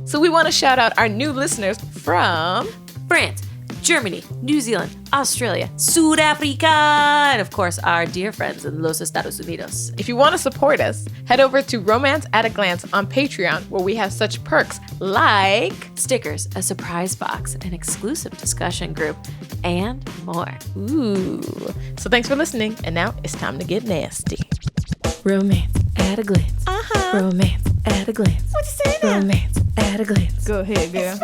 So we want to shout out our new listeners from France, Germany, New Zealand, Australia, South Africa, and of course our dear friends in Los Estados Unidos. If you want to support us, head over to Romance at a Glance on Patreon, where we have such perks like stickers, a surprise box, an exclusive discussion group, and more. Ooh. So thanks for listening, and now it's time to get nasty. Romance at a glance. Romance at a glance. What you say now? Romance at a glance. Go ahead, girl.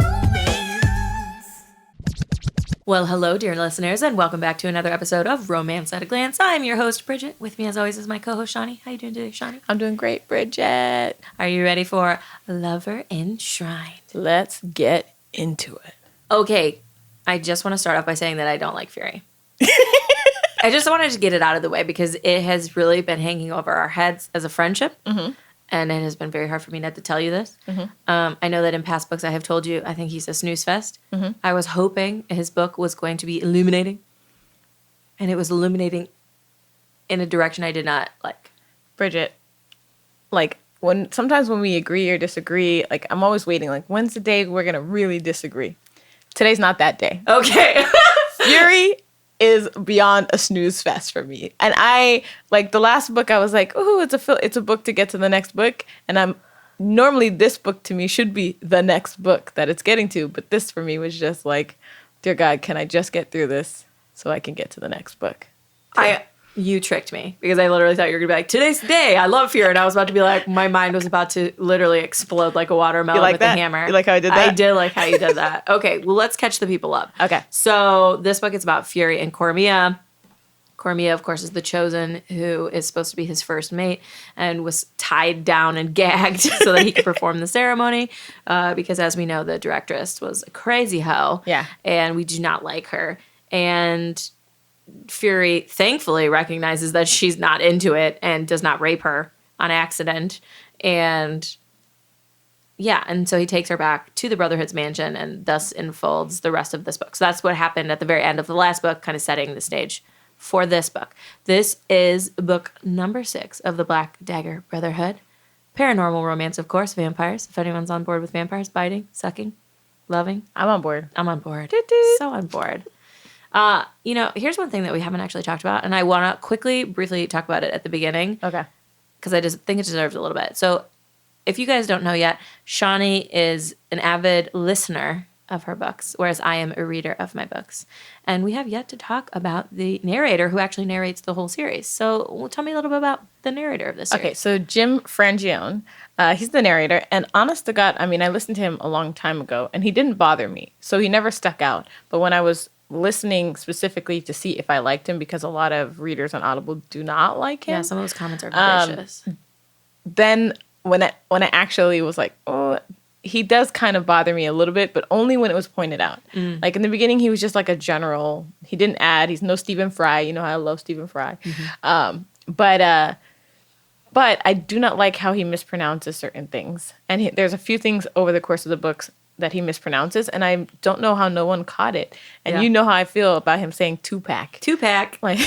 Well, hello, dear listeners, and welcome back to another episode of Romance at a Glance. I'm your host, Bridget. With me, as always, is my co-host, Shawnee. How you doing today, Shawnee? I'm doing great, Bridget. Are you ready for Lover Enshrined? Let's get into it. Okay, I just want to start off by saying that I don't like Phury. I just wanted to get it out of the way because it has really been hanging over our heads as a friendship. Mm-hmm. And it has been very hard for me not to tell you this. Mm-hmm. I know that in past books I have told you I think he's a snooze fest. Mm-hmm. I was hoping his book was going to be illuminating. And it was illuminating in a direction I did not like. Bridget, like sometimes when we agree or disagree, like I'm always waiting, like when's the day we're going to really disagree? Today's not that day. Okay. Phury is beyond a snooze fest for me. And I, like the last book, I was like, ooh, it's a book to get to the next book. And normally this book to me should be the next book that it's getting to. But this for me was just like, dear God, can I just get through this so I can get to the next book? You tricked me because I literally thought you were going to be like, today's the day. I love Phury. And I was about to be like, my mind was about to literally explode like a watermelon with a hammer. You like how I did that? I did like how you did that. Okay, well, let's catch the people up. Okay. So this book is about Phury and Cormia. Cormia, of course, is the chosen who is supposed to be his first mate and was tied down and gagged so that he could perform the ceremony because, as we know, the directress was a crazy hoe. Yeah. And we do not like her. And Phury thankfully recognizes that she's not into it and does not rape her on accident. And yeah, and so he takes her back to the Brotherhood's mansion and thus unfolds the rest of this book. So that's what happened at the very end of the last book, kind of setting the stage for this book. This is book number 6 of the Black Dagger Brotherhood. Paranormal romance, of course, vampires. If anyone's on board with vampires, biting, sucking, loving. I'm on board. I'm on board. Doot, doot. So on board. Here's one thing that we haven't actually talked about, and I want to briefly talk about it at the beginning. Okay. Because I just think it deserves a little bit. So if you guys don't know yet, Shawnee is an avid listener of her books, whereas I am a reader of my books. And we have yet to talk about the narrator who actually narrates the whole series. So tell me a little bit about the narrator of this series. Okay, so Jim Frangione, he's the narrator. And honest to God, I mean, I listened to him a long time ago, and he didn't bother me. So he never stuck out. But when I was listening specifically to see if I liked him, because a lot of readers on Audible do not like him. Yeah, some of those comments are vicious. Then when I actually was like, oh, he does kind of bother me a little bit, but only when it was pointed out. Like in the beginning, he was just like a general. He didn't add. He's no Stephen Fry. You know how I love Stephen Fry. Mm-hmm. But I do not like how he mispronounces certain things. And there's a few things over the course of the books that he mispronounces, and I don't know how no one caught it. And you know how I feel about him saying Tupac. Tupac. Like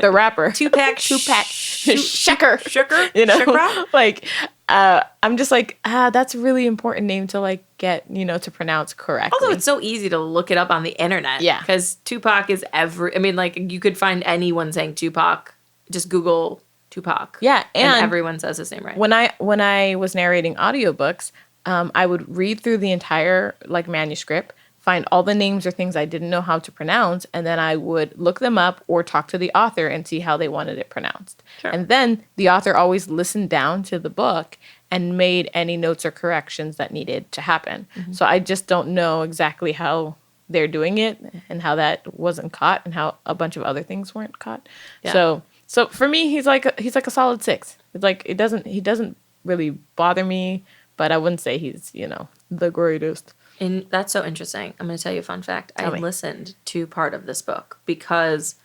the rapper. Tupac. Shaker. Sugar. You know? Shakra? Like, I'm just like, that's a really important name to like get, to pronounce correctly. Also, it's so easy to look it up on the internet. Yeah. Because Tupac is you could find anyone saying Tupac. Just Google Tupac. Yeah. And everyone says his name right. When I was narrating audiobooks, I would read through the entire manuscript, find all the names or things I didn't know how to pronounce, and then I would look them up or talk to the author and see how they wanted it pronounced. Sure. And then the author always listened down to the book and made any notes or corrections that needed to happen. Mm-hmm. So I just don't know exactly how they're doing it and how that wasn't caught and how a bunch of other things weren't caught. Yeah. So for me, he's like a solid 6. It's like he doesn't really bother me. But I wouldn't say he's, the greatest. And that's so interesting. I'm going to tell you a fun fact. Tell me. Listened to part of this book because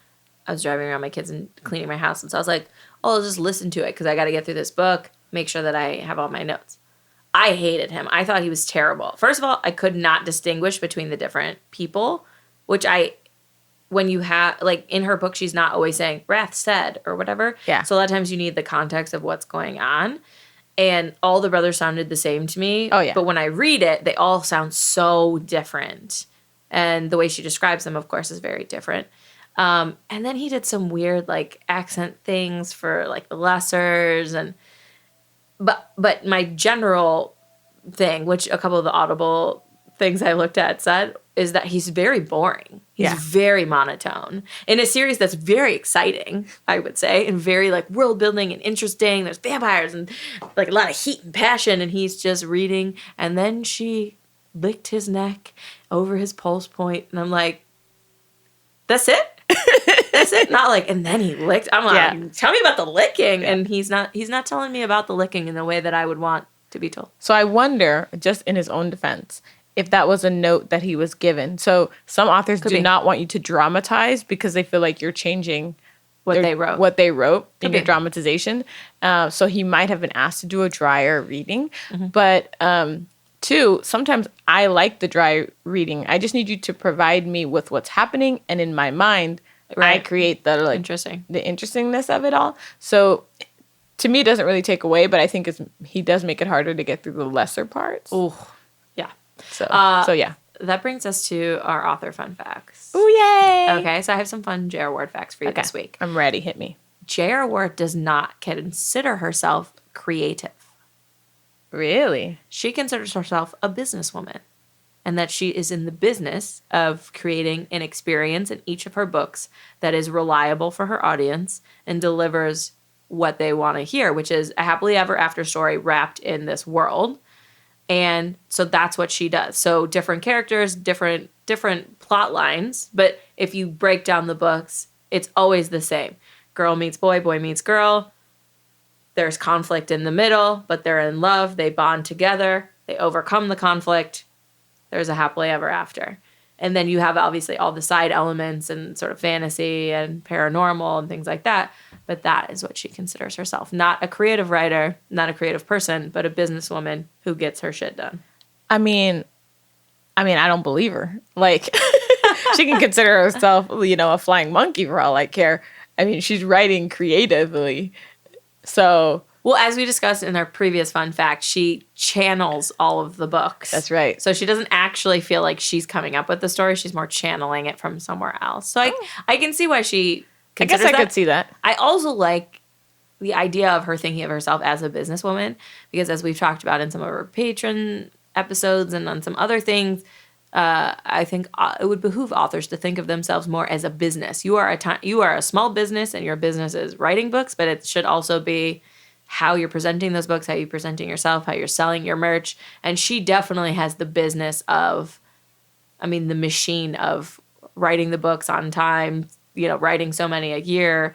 I was driving around my kids and cleaning my house. And so I was like, I'll just listen to it because I got to get through this book, make sure that I have all my notes. I hated him. I thought he was terrible. First of all, I could not distinguish between the different people, which when you have, in her book, she's not always saying, Wrath said, or whatever. Yeah. So a lot of times you need the context of what's going on. And all the brothers sounded the same to me. Oh, yeah. But when I read it, they all sound so different. And the way she describes them, of course, is very different. And then he did some weird, like, accent things for, like, the lessers. But my general thing, which a couple of the Audible things I looked at said, is that he's very boring. He's very monotone. In a series that's very exciting, I would say, and very, like, world building and interesting. There's vampires and, like, a lot of heat and passion, and he's just reading. And then she licked his neck over his pulse point, and I'm like, that's it? That's it? Not like, and then he licked. I'm like, tell me about the licking. Yeah. And he's not telling me about the licking in the way that I would want to be told. So I wonder, just in his own defense, if that was a note that he was given. So some authors do not want you to dramatize because they feel like you're changing what they wrote in your dramatization. So he might have been asked to do a drier reading. Mm-hmm. But two, sometimes I like the dry reading. I just need you to provide me with what's happening, and in my mind, I create the the interestingness of it all. So to me, it doesn't really take away, but I think he does make it harder to get through the lesser parts. Oh, yeah. So yeah. That brings us to our author fun facts. Ooh, yay! Okay, so I have some fun J.R. Ward facts for you this week. I'm ready. Hit me. J.R. Ward does not consider herself creative. Really? She considers herself a businesswoman, and that she is in the business of creating an experience in each of her books that is reliable for her audience and delivers what they want to hear, which is a happily ever after story wrapped in this world. And so that's what she does. So different characters, different plot lines, but if you break down the books, it's always the same. Girl meets boy, boy meets girl. There's conflict in the middle, but they're in love. They bond together. They overcome the conflict. There's a happily ever after. And then you have obviously all the side elements and sort of fantasy and paranormal and things like that. But that is what she considers herself. Not a creative writer, not a creative person, but a businesswoman who gets her shit done. I mean, I don't believe her. Like, she can consider herself, a flying monkey for all I care. I mean, she's writing creatively. So... Well, as we discussed in our previous fun fact, she channels all of the books. That's right. So she doesn't actually feel like she's coming up with the story. She's more channeling it from somewhere else. So I can see why she considers I guess I could see that. I also like the idea of her thinking of herself as a businesswoman, because as we've talked about in some of her patron episodes and on some other things, I think it would behoove authors to think of themselves more as a business. You are a small business, and your business is writing books, but it should also be how you're presenting those books, how you're presenting yourself, how you're selling your merch. And she definitely has the business of, the machine of writing the books on time, writing so many a year.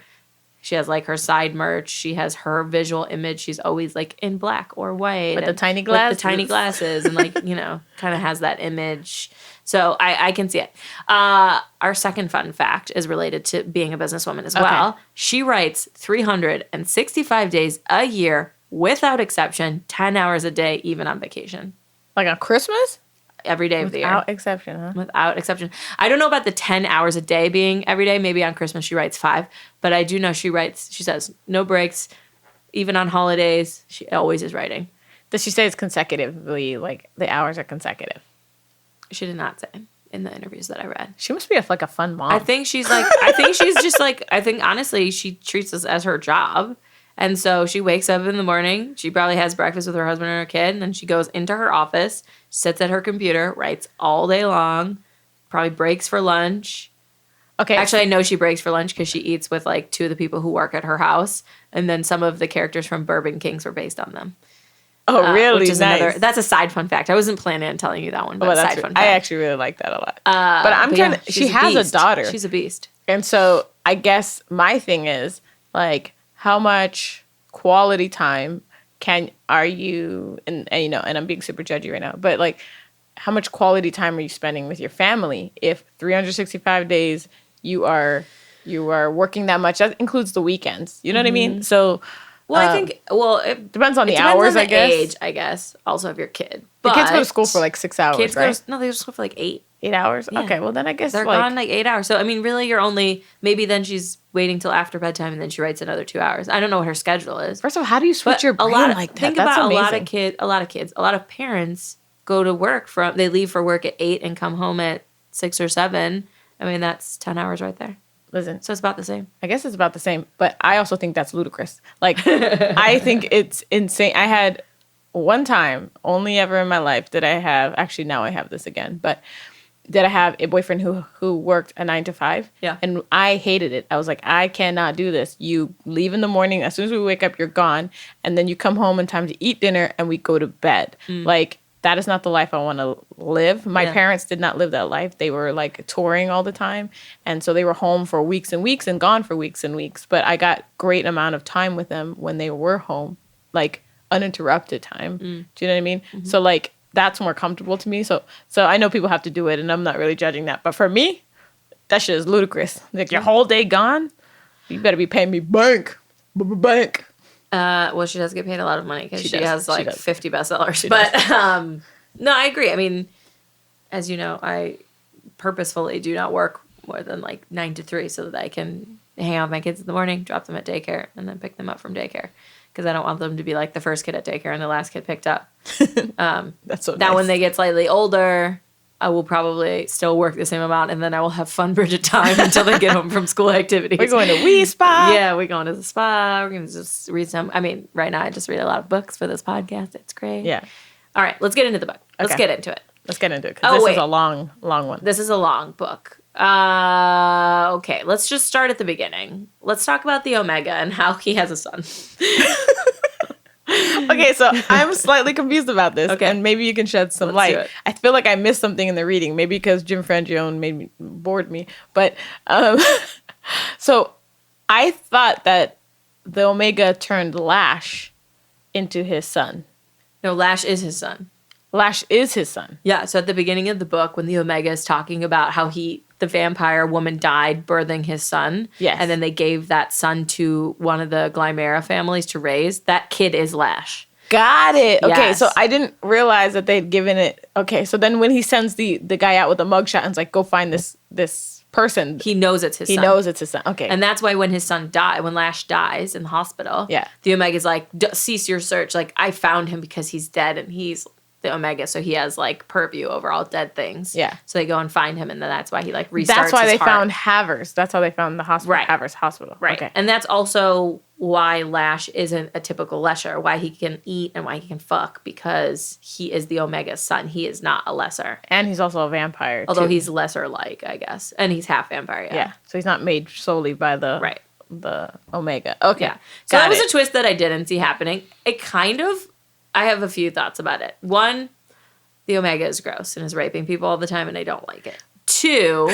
She has, like, her side merch. She has her visual image. She's always, like, in black or white. With the tiny glasses. And, like, kind of has that image. So I can see it. Our second fun fact is related to being a businesswoman as well. She writes 365 days a year, without exception, 10 hours a day, even on vacation. Like on Christmas? Every day of the year. Without exception, huh? Without exception. I don't know about the 10 hours a day being every day. Maybe on Christmas she writes 5. But I do know she says no breaks, even on holidays. She always is writing. Does she say it's consecutively, like the hours are consecutive? She did not say in the interviews that I read. She must be a fun mom. I think she's just like, I think honestly she treats this as her job. And so she wakes up in the morning, she probably has breakfast with her husband and her kid, and then she goes into her office, sits at her computer, writes all day long, probably breaks for lunch. Okay. Actually, I know she breaks for lunch because she eats with like 2 of the people who work at her house. And then some of the characters from Bourbon Kings were based on them. Oh, really? Which is nice. That's a side fun fact. I wasn't planning on telling you that one, but side fun fact. I actually really like that a lot. She has a daughter. She's a beast. And so I guess my thing is, like, how much quality time are you, and I'm being super judgy right now, but like, how much quality time are you spending with your family if 365 days you are working that much? That includes the weekends. You know what I mean? So Well, I think it Depends on the depends hours, on the I guess. age, I guess. Also, of your kid. The But kids go to school for like 6 hours, kids right? no, they go to school for like 8. 8 hours? Yeah. Okay, well then I guess They're like... gone like 8 hours. So I mean, really, you're only maybe then she's waiting till after bedtime and then she writes another 2 hours. I don't know what her schedule is. First of all, how do you switch your brain like that? Think That's about amazing. a lot of parents go to work they leave for work at 8 and come home at 6 or 7. I mean, that's 10 hours right there. Listen, So it's about the same. I guess it's about the same, but I also think that's ludicrous. Like, I think it's insane. I had one time, only ever in my life, did I have, actually now I have this again, but did I have a boyfriend who worked a 9 to 5? Yeah. And I hated it. I was like, I cannot do this. You leave in the morning. As soon as we wake up, you're gone. And then you come home in time to eat dinner and we go to bed. Like, that is not the life I want to live. My parents did not live that life. They were like touring all the time. And so they were home for weeks and weeks and gone for weeks and weeks. But I got great amount of time with them when they were home, like uninterrupted time. Do you know what I mean? So like, that's more comfortable to me. So I know people have to do it and I'm not really judging that. But for me, that shit is ludicrous. Like your whole day gone, you better be paying me bank. Well, she does get paid a lot of money because she has like 50 bestsellers. No, I agree. I mean, as you know, I purposefully do not work more than like 9 to 3 so that I can hang out with my kids in the morning, drop them at daycare, and then pick them up from daycare. Because I don't want them to be like the first kid at daycare and the last kid picked up. That's so now nice. when they get slightly older, I will probably still work the same amount, and then I will have fun Bridget time until they get home from school activities. We're going to Wee Spa. Yeah, we're going to the spa. We're going to just read some. I mean, right now I just read a lot of books for this podcast. It's great. Yeah. All right, let's get into the book. Let's Okay. get into it. Let's get into it because this is a long one. This is a long book. Okay, let's just start at the beginning. Let's talk about the Omega and how he has a son. Okay, so I'm slightly confused about this, Okay. and maybe you can shed some Let's do light. it. I feel like I missed something in the reading, maybe because Jim Frangione bored me. But so I thought that the Omega turned Lash into his son. No, Lash is his son. Lash is his son. Yeah, so at the beginning of the book, when the Omega is talking about how the vampire woman died birthing his son, Yes. and then they gave that son to one of the Glymera families to raise, that kid is Lash. Got it. Okay, Yes. so I didn't realize that they'd given it. Okay, so then when he sends the guy out with the mugshot and is like, go find this person, He knows it's his son. he knows it's his son. Okay. And that's why when when Lash dies in the hospital, Yeah. the Omega's like, cease your search. Like, I found him because he's dead and he's the Omega, so he has like purview over all dead things. Yeah. So they go and find him, and then that's why he like restarts. That's why his they heart. found Havers. That's how they found the hospital. Right. Havers Hospital. Right. Okay. And that's also why Lash isn't a typical lesser, why he can eat and why he can fuck, because he is the Omega's son. He is not a lesser. And he's also a vampire. Although too. he's lesser-like, I guess. And he's half vampire, Yeah. So he's not made solely by the Right. the Omega. Okay. Yeah. So that was it. a twist that I didn't see happening. I have a few thoughts about it. One, the Omega is gross and is raping people all the time, and I don't like it. Two,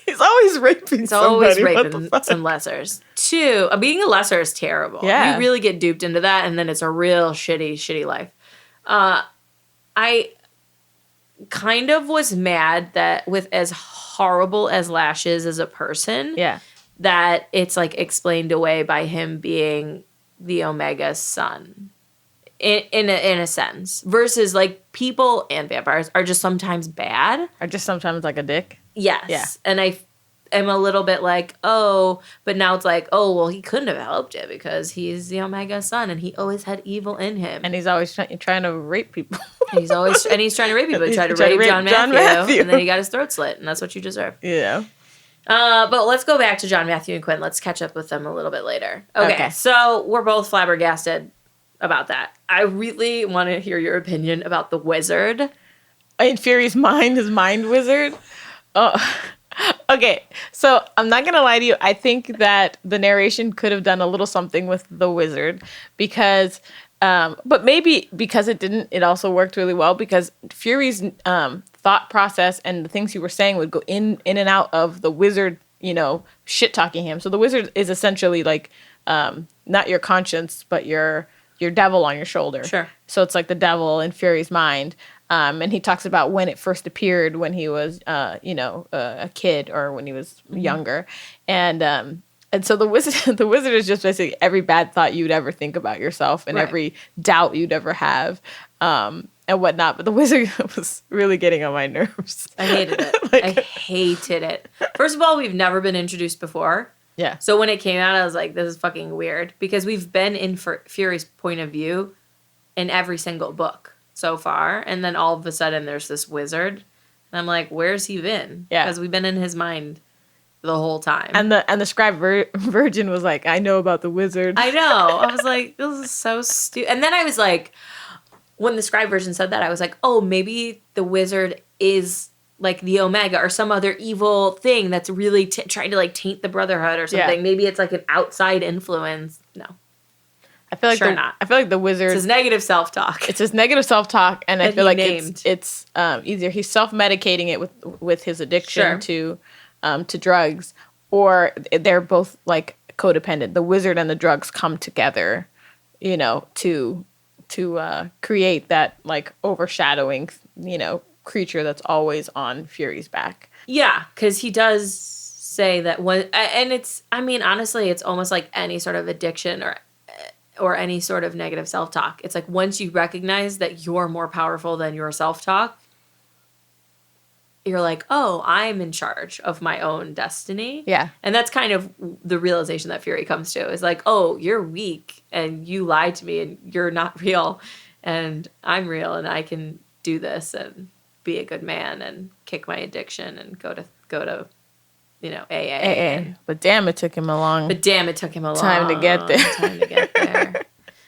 He's always raping he's somebody. always What raping the fuck? some lessers. Two, being a lesser is terrible. Yeah. You really get duped into that, and then it's a real shitty life. I kind of was mad that with as horrible as Lash is as a person, Yeah. that it's like explained away by him being the Omega's son. In a sense, versus like people and vampires are just sometimes bad. Or just sometimes like a dick. Yes. Yeah. And I am a little bit like, oh, but now it's like, oh, well, he couldn't have helped it because he's the Omega's son and he always had evil in him. And he's always trying to rape people. And he's trying to rape people. He tried to He tried to rape rape John John Matthew, Matthew. and then he got his throat slit, and that's what you deserve. Yeah. But let's go back to John Matthew and Quinn. Let's catch up with them a little bit later. Okay. So we're both flabbergasted about that. I really want to hear your opinion about the wizard. In Fury's mind, his mind wizard. Oh, okay. So I'm not gonna lie to you. I think that the narration could have done a little something with the wizard because, but maybe because it didn't, it also worked really well because Fury's thought process and the things he was saying would go in and out of the wizard, shit talking him. So the wizard is essentially like not your conscience, but your devil on your shoulder. Sure. So it's like the devil in Fury's mind. And he talks about when it first appeared when he was, a kid or when he was younger. And And so the wizard, the wizard is just basically every bad thought you'd ever think about yourself and Right. every doubt you'd ever have, and whatnot. But the wizard was really getting on my nerves. I hated it. Like- I hated it. First of all, we've never been introduced before. Yeah. So when it came out, I was like, this is fucking weird. Because we've been in Fury's point of view in every single book so far. And then all of a sudden there's this wizard. And I'm like, where's he been? Yeah. Because we've been in his mind the whole time. And the scribe virgin was like, I know about the wizard. I know. I was like, this is so stupid. And then I was like, when the scribe version said that, I was like, oh, maybe the wizard is like the Omega or some other evil thing that's really trying to like taint the Brotherhood or something. Yeah. Maybe it's like an outside influence. No. I feel like Sure not. I feel like the wizard. It's his negative self-talk. It's his negative self-talk, and I And feel he like named. it's either he's self-medicating it with his addiction Sure. to drugs, or they're both like codependent. The wizard and the drugs come together, you know, to create that like overshadowing, you know, creature that's always on Fury's back. Yeah, because he does say that one, and it's, I mean, honestly, it's almost like any sort of addiction or any sort of negative self-talk. It's like once you recognize that you're more powerful than your self-talk, you're like, oh, I'm in charge of my own destiny. Yeah. And that's kind of the realization that Fury comes to, is like, oh, you're weak and you lied to me and you're not real and I'm real and I can do this and be a good man and kick my addiction and go to you know, AA. But damn, it took him a long But damn, it took him a time to get there. time to get there.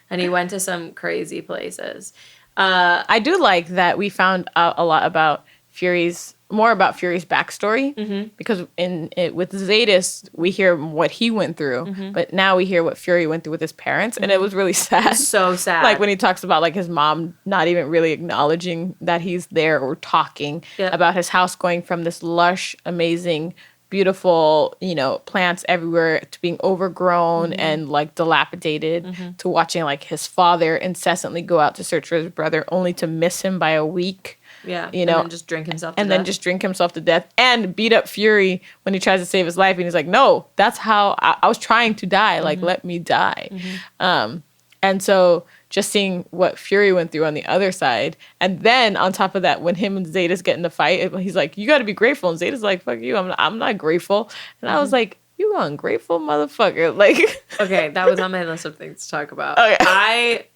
And he went to some crazy places. I do like that we found out a lot about Fury's backstory, because with Zadis we hear what he went through, but now we hear what Fury went through with his parents, and it was really sad. So sad. Like when he talks about like his mom not even really acknowledging that he's there or talking about his house going from this lush, amazing, beautiful, you know, plants everywhere to being overgrown and like dilapidated, to watching like his father incessantly go out to search for his brother only to miss him by a week. Yeah, you know, and then just drink himself to and death. then just drink himself to death and beat up Fury when he tries to save his life. And he's like, no, that's how I was trying to die. Like, let me die. And so just seeing what Fury went through on the other side. And then on top of that, when him and Zadis get in the fight, he's like, you got to be grateful. And Zadis like, fuck you. I'm not grateful. And I was like, you ungrateful motherfucker. Like, okay, that was on my list of things to talk about. Okay. I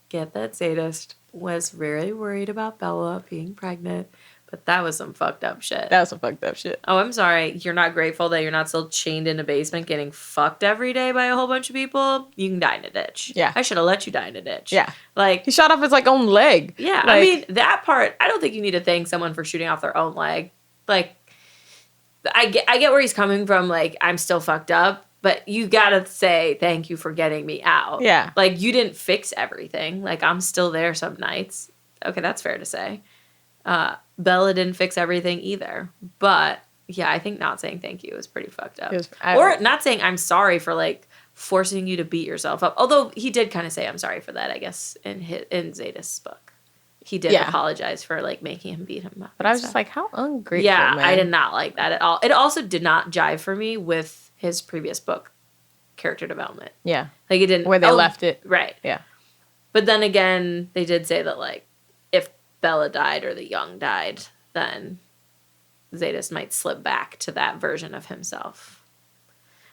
get that Zadist was really worried about Bella being pregnant, but that was some fucked up shit. that was some fucked up shit. Oh, I'm sorry. You're not grateful that you're not still chained in a basement getting fucked every day by a whole bunch of people? You can die in a ditch. Yeah. I should have let you die in a ditch. Yeah. Like, He shot off his like own leg. yeah. Like, I mean, that part, I don't think you need to thank someone for shooting off their own leg. Like, I get where he's coming from. Like, I'm still fucked up. But you gotta say thank you for getting me out. Yeah. Like, you didn't fix everything. Like, I'm still there some nights. Okay, that's fair to say. Bella didn't fix everything either. But, yeah, I think not saying thank you is pretty fucked up. Or not saying I'm sorry for, like, forcing you to beat yourself up. Although he did kind of say I'm sorry for that, I guess, in Zadis' book. He did apologize for, like, making him beat him up. But I was just like, how ungrateful, yeah, man. I did not like that at all. It also did not jive for me with his previous book, character development. Yeah. Like, it didn't... Where they left it. Right. Yeah. But then again, they did say that, like, if Bella died or the young died, then Zadis might slip back to that version of himself.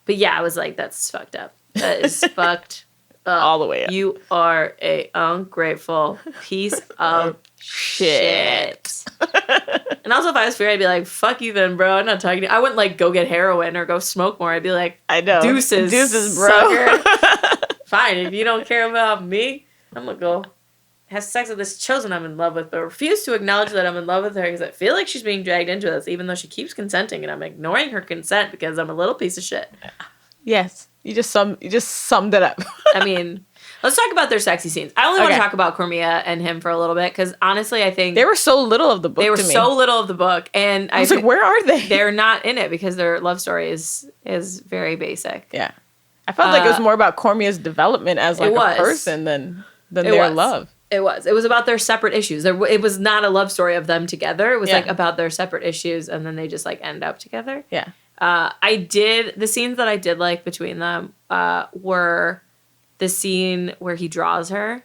But yeah, I was like, that's fucked up. That is fucked up. All the way up. You are a ungrateful piece of shit. And also, if I was Fury, I'd be like, fuck you then, bro. I'm not talking to you. I wouldn't, like, go get heroin or go smoke more. I'd be like, I know. Deuces, bro. sucker. Fine, if you don't care about me, I'm gonna go have sex with this chosen I'm in love with, but refuse to acknowledge that I'm in love with her because I feel like she's being dragged into this, even though she keeps consenting, and I'm ignoring her consent because I'm a little piece of shit. Yes. You just summed it up. I mean, let's talk about their sexy scenes. I only want to talk about Cormia and him for a little bit because honestly, I think They were so little of the book. they were to me. so little of the book, and I was like, where are they? They're not in it because their love story is very basic. Yeah. I felt like it was more about Cormia's development as like was. a person than their love. It was about their separate issues. It was not a love story of them together. It was Yeah. like about their separate issues, and then they just like end up together. Yeah. The scenes that I did like between them were the scene where he draws her.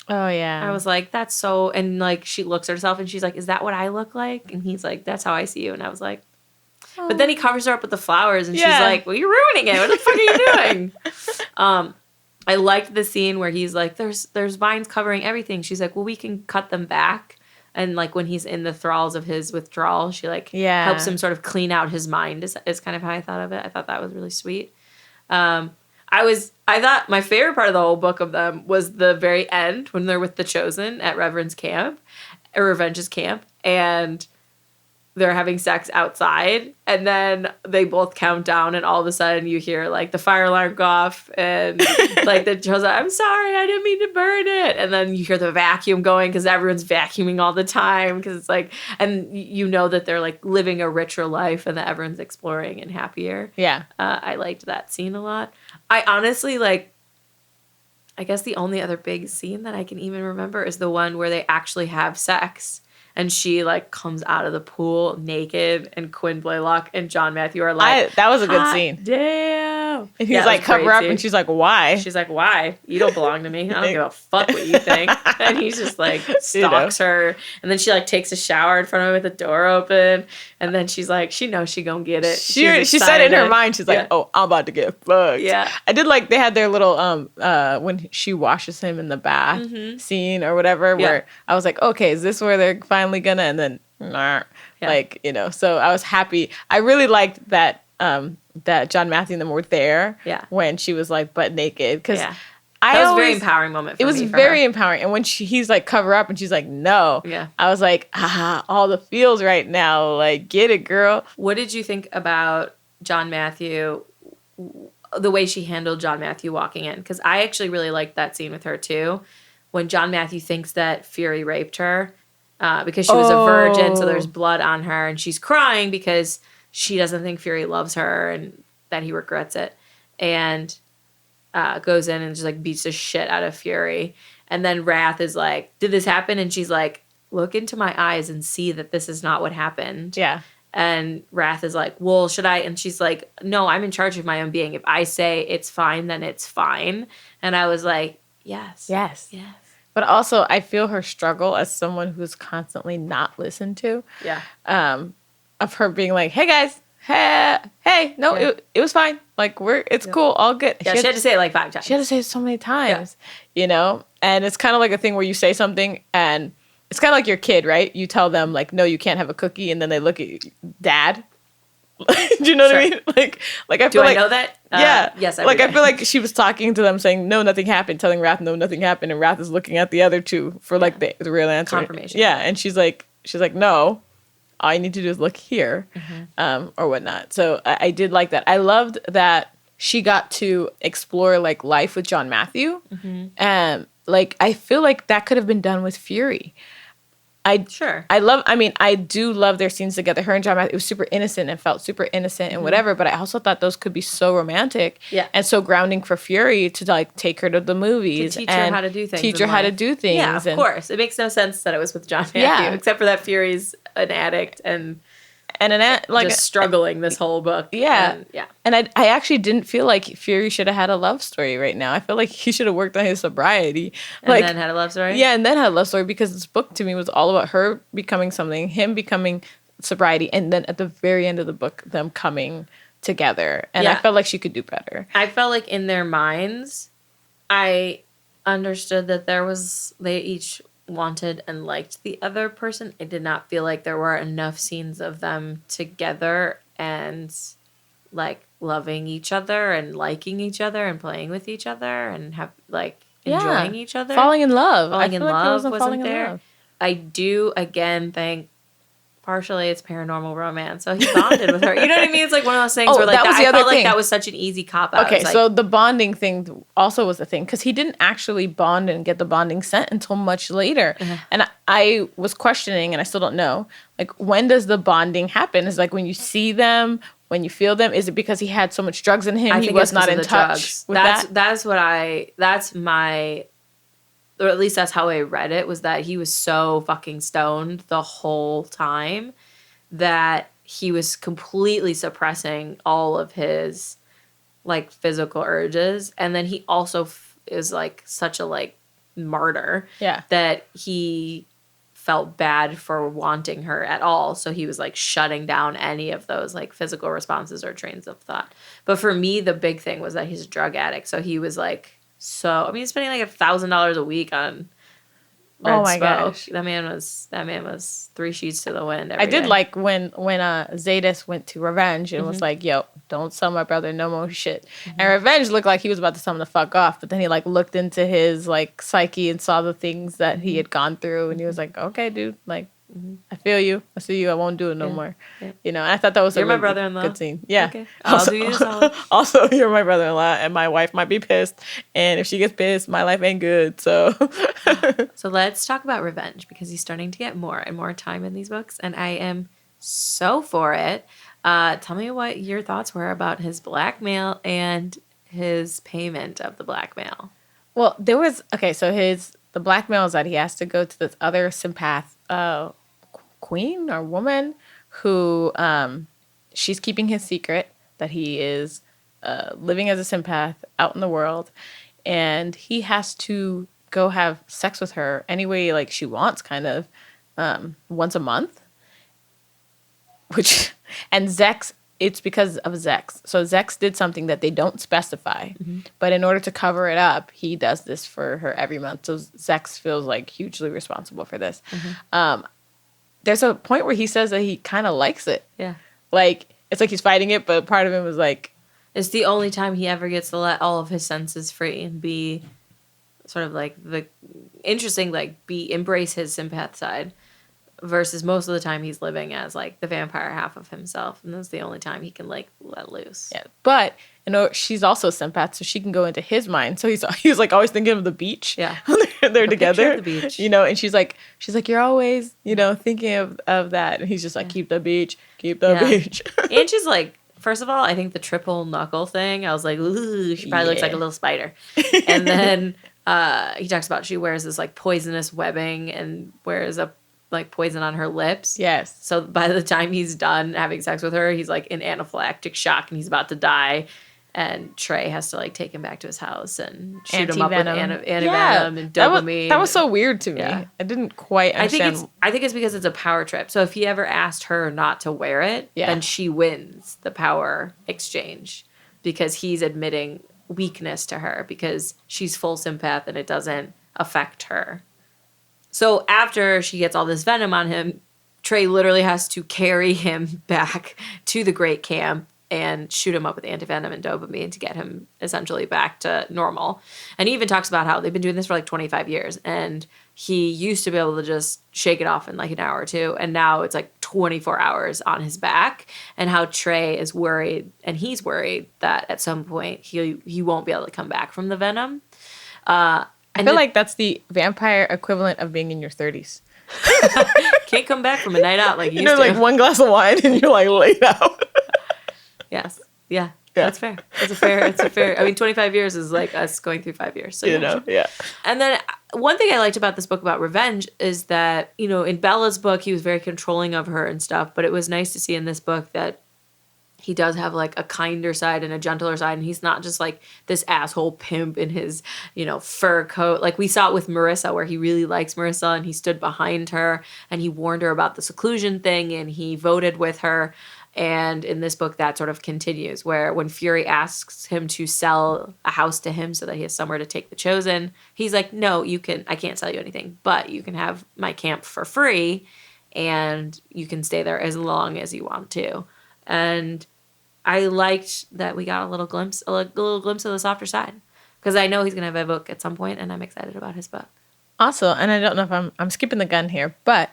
Oh yeah. I was like, that's so, and like she looks at herself and she's like, is that what I look like? And he's like, that's how I see you. And I was like, but then he covers her up with the flowers and she's like, well, you're ruining it. What the fuck are you doing? I liked the scene where he's like, there's vines covering everything. She's like, well, we can cut them back. And like when he's in the thralls of his withdrawal, she like helps him sort of clean out his mind is kind of how I thought of it. I thought that was really sweet. I thought my favorite part of the whole book of them was the very end when they're with the Chosen at Revenge's camp, and they're having sex outside, and then they both count down, and all of a sudden you hear like the fire alarm go off, and like the Chosen, I'm sorry, I didn't mean to burn it, and then you hear the vacuum going because everyone's vacuuming all the time because it's like, and you know that they're like living a richer life and that everyone's exploring and happier. Yeah, I liked that scene a lot. I honestly like. I guess the only other big scene that I can even remember is the one where they actually have sex. And she, like, comes out of the pool naked, and Quinn Blaylock and John Matthew are like, that was a good scene. Damn. And he's like, cover up, and she's like, why? She's like, why? You don't belong to me. I don't give a fuck what you think. And he's just, like, stalks her. And then she, like, takes a shower in front of him with the door open. And then she's like, she knows she gonna get it. She said in her mind, she's like, oh, I'm about to get fucked. Yeah. I did like, they had their little, when she washes him in the bath scene or whatever, where I was like, okay, is this where they're finally gonna, and then like, you know, so I was happy. I really liked that that John Matthew and them were there when she was like butt naked, because that was a very empowering moment for me. It was very empowering. And when he's like, cover up, and she's like, no, I was like, all the feels right now, like, get it, girl. What did you think about John Matthew, the way she handled John Matthew walking in? Because I actually really liked that scene with her too, when John Matthew thinks that Phury raped her. Because she was a virgin, so there's blood on her, and she's crying because she doesn't think Phury loves her and that he regrets it, and goes in and just like beats the shit out of Phury. And then Wrath is like, did this happen? And she's like, look into my eyes and see that this is not what happened. Yeah. And Wrath is like, well, should I? And she's like, no, I'm in charge of my own being. If I say it's fine, then it's fine. And I was like, yes. But also, I feel her struggle as someone who's constantly not listened to. Yeah. Of her being like, hey, guys. Hey. No, it was fine. Like, it's cool. All good. Yeah, she had to say it like 5 times. She had to say it so many times, you know? And it's kind of like a thing where you say something, and it's kind of like your kid, right? You tell them, like, no, you can't have a cookie. And then they look at you, Dad. Do you know what I mean? Like I feel like, I know that? Yeah. Yes. Like, I feel like she was talking to them saying, no, nothing happened, telling Wrath, no, nothing happened. And Wrath is looking at the other two for like the real answer. Confirmation. Yeah. And she's like, no, all you need to do is look here, or whatnot. So I did like that. I loved that she got to explore like life with John Matthew. And like, I feel like that could have been done with Phury. I do love their scenes together. Her and John Matthew, it was super innocent and felt super innocent and whatever, but I also thought those could be so romantic and so grounding for Phury to like take her to the movies. To teach her how to do things. Yeah, of course. It makes no sense that it was with John Matthew, except for that Phury's an addict and just struggling this whole book. Yeah. And I actually didn't feel like Phury should have had a love story right now. I feel like he should have worked on his sobriety. And then had a love story? Yeah, and then had a love story, because this book to me was all about her becoming something, him becoming sobriety, and then at the very end of the book, them coming together. And I felt like she could do better. I felt like in their minds, I understood that they each wanted and liked the other person. I did not feel like there were enough scenes of them together and like loving each other and liking each other and playing with each other and have like enjoying each other. Falling in love. Falling in love wasn't there. I do again think partially it's paranormal romance. So he bonded with her. You know what I mean? It's like one of those things where like I felt like that was such an easy cop out. Okay, so the bonding thing also was the thing, because he didn't actually bond and get the bonding sent until much later. And I was questioning, and I still don't know, like, when does the bonding happen? Is like when you see them, when you feel them? Is it because he had so much drugs in him, he was not in touch with that? That's my, or at least that's how I read it, was that he was so fucking stoned the whole time that he was completely suppressing all of his like physical urges, and then he also is like such a like martyr Yeah. that he felt bad for wanting her at all, so he was like shutting down any of those like physical responses or trains of thought. But for me, the big thing was that he's a drug addict, so he was like, so I mean, he's spending like $1,000 a week on red Oh my smoke. gosh. That man was 3 sheets to the wind I every did day. like when Zadis went to Revenge and Mm-hmm. was like, "Yo, don't sell my brother no more shit." And Revenge looked like he was about to tell him to fuck off, but then he like looked into his like psyche and saw the things that he had gone through, and he was like, "Okay, dude, like I feel you. I see you. I won't do it no Yeah. more." Yeah. You know, and I thought that was You're a my really brother-in-law. good scene. Yeah. Okay. I'll do you a solid. Also, you're my brother-in-law, and my wife might be pissed, and if she gets pissed, my life ain't good. So, So let's talk about revenge, because he's starting to get more and more time in these books, and I am so for it. Tell me what your thoughts were about his blackmail and his payment of the blackmail. well, there was so the blackmail is that he has to go to this other sympath queen or woman who she's keeping his secret that he is living as a sympath out in the world, and he has to go have sex with her any way like she wants, kind of once a month, which and Zex, it's because of Zex. So Zex did something that they don't specify, but in order to cover it up, he does this for her every month. So Zex feels like hugely responsible for this. There's a point where he says that he kind of likes it. Yeah. Like, it's like he's fighting it, but part of him was like, It's the only time he ever gets to let all of his senses free and be sort of like the interesting, like embrace his sympath side, versus most of the time he's living as like the vampire half of himself, and that's the only time he can like let loose. yeah. But she's also a sympath, so she can go into his mind. So he's like always thinking of the beach. Yeah. they're A picture together. of the beach. You know, and she's like, you're always, thinking of that, and he's just like, keep the beach, keep the Yeah. beach. And she's like, first of all, I think the triple knuckle thing, I was like, ooh, she probably looks like a little spider. And then he talks about she wears this like poisonous webbing and wears a like poison on her lips. Yes. So by the time he's done having sex with her, he's like in anaphylactic shock and he's about to die. And Trey has to like take him back to his house and shoot him up with antivenom and dopamine. That was so weird to me. Yeah. I didn't quite understand. I think it's because it's a power trip. So if he ever asked her not to wear it, then she wins the power exchange, because he's admitting weakness to her because she's full sympath and it doesn't affect her. So after she gets all this venom on him, Trey literally has to carry him back to the Great Camp and shoot him up with antivenom and dopamine to get him essentially back to normal. And he even talks about how they've been doing this for like 25 years. And he used to be able to just shake it off in like an hour or two. And now it's like 24 hours on his back. And how Trey is worried, and he's worried that at some point he won't be able to come back from the venom. I feel like that's the vampire equivalent of being in your 30s. Can't come back from a night out like you used to. Like one glass of wine and you're like laid out. Yes. Yeah. That's fair. It's a fair. I mean, 25 years is like us going through 5 years. So yeah. And then one thing I liked about this book about revenge is that, in Bella's book, he was very controlling of her and stuff, but it was nice to see in this book that he does have like a kinder side and a gentler side, and he's not just like this asshole pimp in his, fur coat. Like we saw it with Marissa, where he really likes Marissa and he stood behind her and he warned her about the seclusion thing and he voted with her. And in this book, that sort of continues, where when Phury asks him to sell a house to him so that he has somewhere to take the chosen, he's like, no, I can't sell you anything, but you can have my camp for free and you can stay there as long as you want to. And I liked that we got a little glimpse of the softer side, because I know he's going to have a book at some point and I'm excited about his book. Also, and I don't know if I'm skipping the gun here, but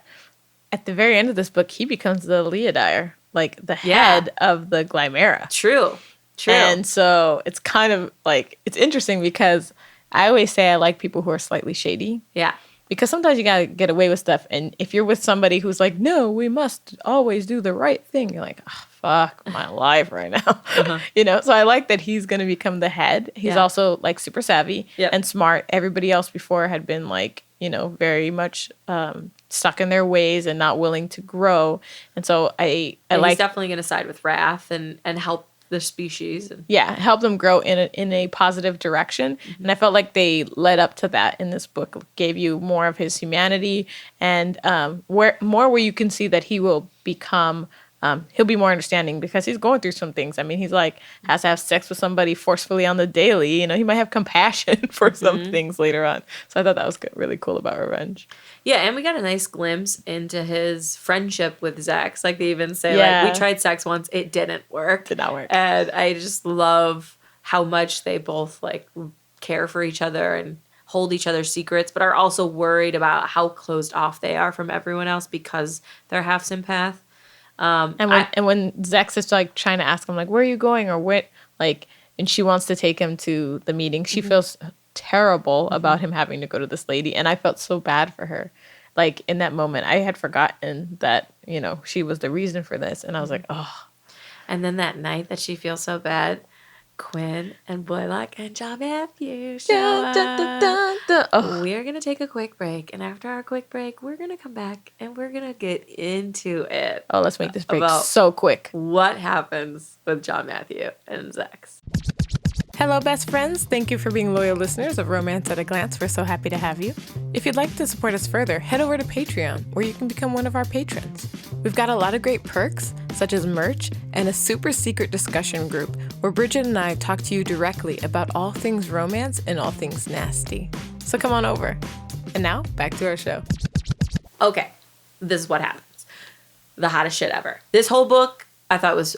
at the very end of this book, he becomes the Leodire, like the head of the Glymera. True. And so it's kind of like, it's interesting because I always say I like people who are slightly shady. Yeah. Because sometimes you got to get away with stuff. And if you're with somebody who's like, no, we must always do the right thing, you're like, oh, fuck my life right now. So I like that he's going to become the head. He's also like super savvy and smart. Everybody else before had been like, very much stuck in their ways and not willing to grow. And so I And like he's definitely going to side with Wrath and help the species. And help them grow in a positive direction. And I felt like they led up to that in this book, gave you more of his humanity and where you can see that he will become he'll be more understanding because he's going through some things. I mean, he's like has to have sex with somebody forcefully on the daily. You know, he might have compassion for some things later on. So I thought that was really cool about Revenge. Yeah, and we got a nice glimpse into his friendship with Zex. Like they even say, like, we tried sex once, it didn't work. Did not work. And I just love how much they both like care for each other and hold each other's secrets, but are also worried about how closed off they are from everyone else because they're half sympath. And when Zex is like trying to ask him like, where are you going or what, like, and she wants to take him to the meeting, she feels terrible about him having to go to this lady, and I felt so bad for her. Like in that moment, I had forgotten that, you know, she was the reason for this, and I was like, oh. And then that night that she feels so bad, Quinn and Blaylock and John Matthew show up. Oh. We're going to take a quick break. And after our quick break, we're going to come back and we're going to get into it. Oh, let's make this break so quick. What happens with John Matthew and Zex. Hello, best friends. Thank you for being loyal listeners of Romance at a Glance. We're so happy to have you. If you'd like to support us further, head over to Patreon, where you can become one of our patrons. We've got a lot of great perks, such as merch and a super secret discussion group where Bridget and I talk to you directly about all things romance and all things nasty. So come on over. And now, back to our show. Okay, this is what happens. The hottest shit ever. This whole book, I thought was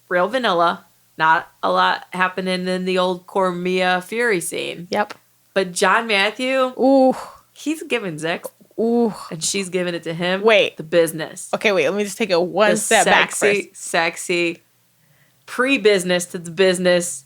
real vanilla. Not a lot happening in the old Cormia Phury scene. Yep. But John Matthew, ooh, he's giving Zex, ooh, and she's giving it to him. Wait. The business. Okay, wait, let me just take it one step back first. Sexy, pre-business to the business.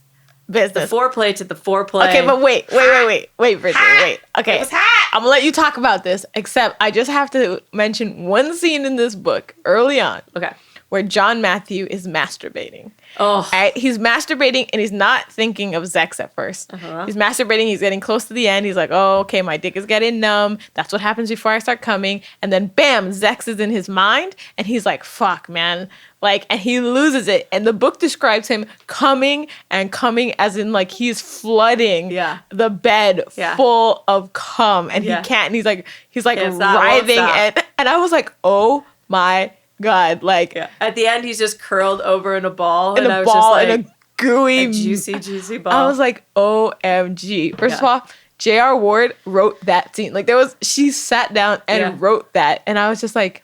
The foreplay to the foreplay. Okay, but wait, Bridget, wait. Okay, it was hot. I'm gonna let you talk about this, except I just have to mention one scene in this book early on. Okay. Where John Matthew is masturbating. Oh. Right? He's masturbating and he's not thinking of Zex at first. Uh-huh. He's masturbating. He's getting close to the end. He's like, oh, okay, my dick is getting numb. That's what happens before I start coming. And then bam, Zex is in his mind. And he's like, fuck, man. Like, and he loses it. And the book describes him coming as in like he's flooding the bed full of cum. And he can't. And he's like writhing. And I was like, oh my God, like at the end, he's just curled over in a ball, in a gooey, juicy ball. I was like, OMG! First of all, J.R. Ward wrote that scene. Like she sat down and wrote that, and I was just like,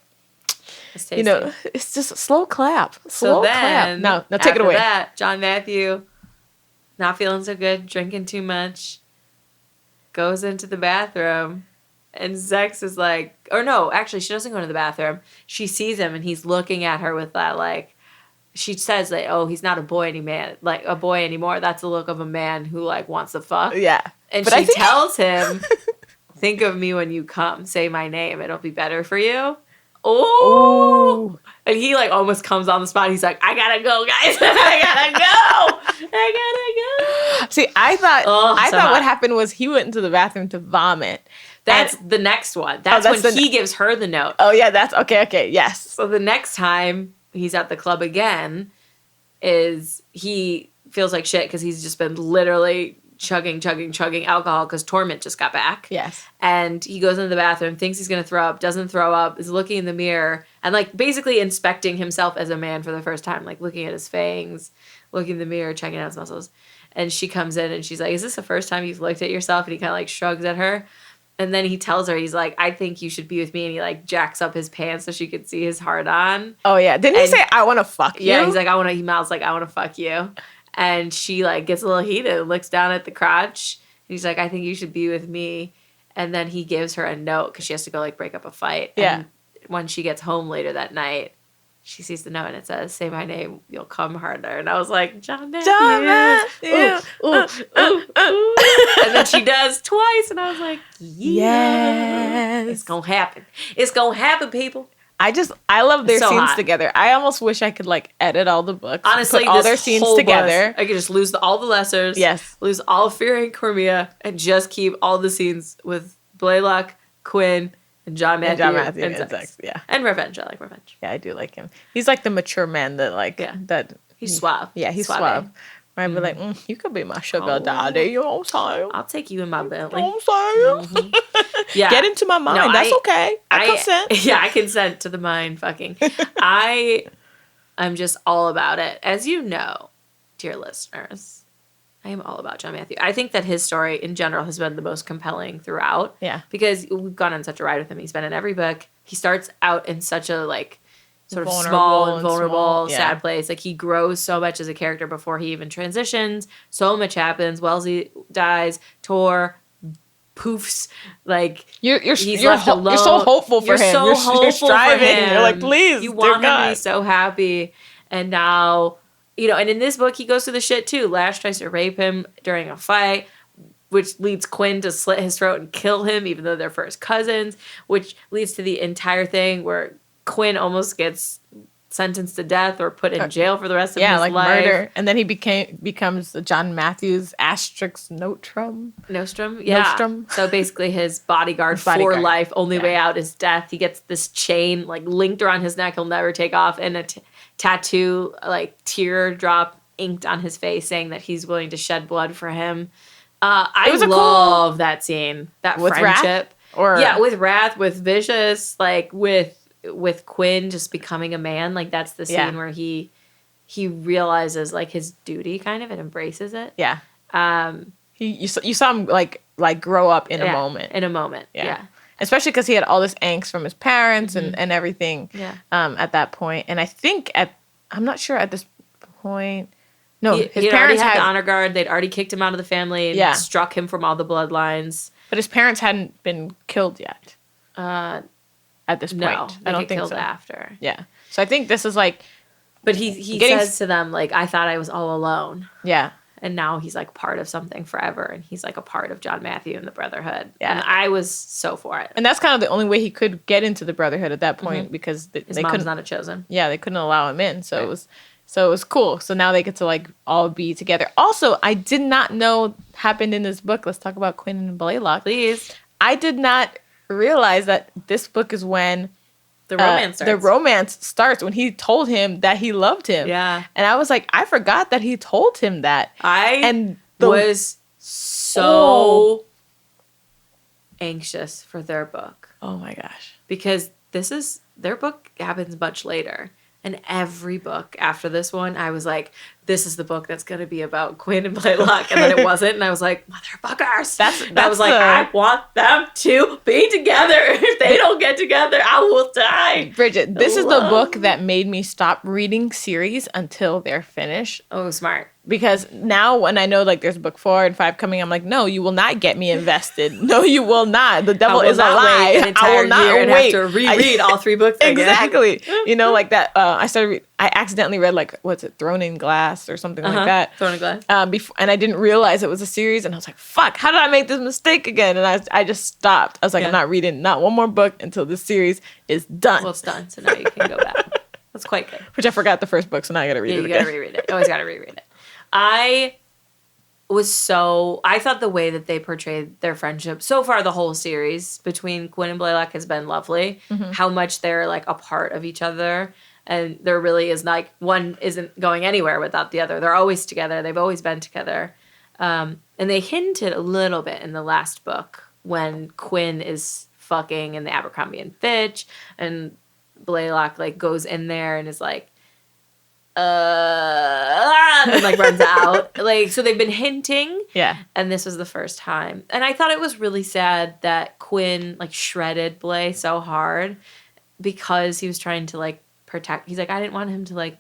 you know, it's just a slow clap, clap. Now take it away. That John Matthew, not feeling so good, drinking too much, goes into the bathroom. And Zex is like, or no, actually, she doesn't go to the bathroom. She sees him, and he's looking at her with that, like, she says that, oh, he's not a boy anymore. That's the look of a man who, like, wants to fuck. Yeah. And she tells him, think of me when you come. Say my name. It'll be better for you. Oh. And he, like, almost comes on the spot. He's like, I gotta go, guys. I gotta go. See, I thought what happened was he went into the bathroom to vomit. That's the next one. That's when he gives her the note. Oh, yeah, that's okay, yes. So the next time he's at the club again is he feels like shit because he's just been literally chugging alcohol because Torment just got back. Yes. And he goes into the bathroom, thinks he's going to throw up, doesn't throw up, is looking in the mirror and, like, basically inspecting himself as a man for the first time, like, looking at his fangs, looking in the mirror, checking out his muscles. And she comes in and she's like, is this the first time you've looked at yourself? And he kind of, like, shrugs at her. And then he tells her, he's like, I think you should be with me. And he, like, jacks up his pants so she could see his heart on. Oh, yeah. Didn't he say, I want to fuck you? Yeah, he's like, he mouths like, I want to fuck you. And she, like, gets a little heated, looks down at the crotch. And he's like, I think you should be with me. And then he gives her a note because she has to go, like, break up a fight. Yeah. And when she gets home later that night, she sees the note and it says, say my name, you'll come harder. And I was like, John Matthew. Ooh. And then she does twice. And I was like, yes. It's going to happen. It's going to happen, people. I love their scenes together. I almost wish I could, like, edit all the books. Honestly, put all their scenes together. I could just lose all the lessers. Yes. Lose all of Phury and Cormia and just keep all the scenes with Blaylock, Quinn, And John Matthew, and and sex. Yeah. And revenge. I like revenge. Yeah, I do like him. He's like the mature man that that. He's suave. Yeah, he's suave. Where I'd be like, you could be my sugar daddy. You know what I'm saying? I'll take you in my Bentley. You know what I'm saying? Yeah. Get into my mind. That's okay. I consent. Yeah, I consent to the mind fucking. I'm just all about it. As you know, dear listeners, I am all about John Matthew. I think that his story in general has been the most compelling throughout. Yeah. Because we've gone on such a ride with him. He's been in every book. He starts out in such a sort of vulnerable, sad place. Like he grows so much as a character before he even transitions. So much happens. Wellesley dies. Tor poofs. Like you're left alone. You're so hopeful for him. You're striving. For him. You're like, please, you want him to be so happy. And now, and in this book, he goes through the shit too. Lash tries to rape him during a fight, which leads Quinn to slit his throat and kill him, even though they're first cousins, which leads to the entire thing where Quinn almost gets sentenced to death or put in jail for the rest of his life. Murder. And then he becomes John Matthews Nostrum. Yeah. Nostrum. So basically his bodyguard for life. Only way out is death. He gets this chain linked around his neck he'll never take off, and a tattoo, teardrop inked on his face saying that he's willing to shed blood for him. I love that scene. That with friendship. Wrath? With Wrath, with Vicious, with Quinn just becoming a man. That's the scene where he realizes his duty kind of and embraces it. Yeah. You saw him grow up in a moment. In a moment. Yeah. Especially because he had all this angst from his parents and everything. Yeah. At that point, and I think I'm not sure at this point. No, his parents already had the honor guard. They'd already kicked him out of the family and struck him from all the bloodlines. But his parents hadn't been killed yet. At this point, no, I don't think killed so. After, yeah. So I think this is But he says to them I thought I was all alone. Yeah. And now he's part of something forever, and he's a part of John Matthew and the Brotherhood. Yeah. And I was so for it. And that's kind of the only way he could get into the Brotherhood at that point because his mom's not a chosen. Yeah, they couldn't allow him in. So it was cool. So now they get to all be together. Also, I did not know happened in this book. Let's talk about Quinn and Blaylock. Please. I did not realize that this book is when the romance starts. The romance starts when he told him that he loved him. Yeah. And I was like, I forgot that he told him that. I was so anxious for their book. Oh my gosh. Because their book happens much later. And every book after this one, I was like, this is the book that's going to be about Quinn and Blaylock. And then it wasn't. And I was like, motherfuckers. I want them to be together. If they don't get together, I will die. Bridget, this is the book that made me stop reading series until they're finished. Oh, smart. Because now when I know there's book 4 and 5 coming, I'm like, no, you will not get me invested. No, you will not. The devil is a lie. I will not wait. Have to reread all 3 books again. Exactly. That. I accidentally read what's it, Throne in Glass or something like that. Throne in Glass. And I didn't realize it was a series, and I was like, fuck, how did I make this mistake again? And I just stopped. I was like, I'm not reading not one more book until this series is done. Well, it's done, so now you can go back. That's quite good. Which I forgot the first book, so now I gotta read it again. You gotta reread it. Always gotta reread it. I thought the way that they portrayed their friendship so far, the whole series between Quinn and Blaylock has been lovely. Mm-hmm. How much they're a part of each other, and there really is one isn't going anywhere without the other. They're always together. They've always been together. And they hinted a little bit in the last book when Quinn is fucking in the Abercrombie and Fitch, and Blaylock goes in there and is and runs out. So they've been hinting. Yeah. And this was the first time. And I thought it was really sad that Quinn shredded Blay so hard because he was trying to protect. He's I didn't want him to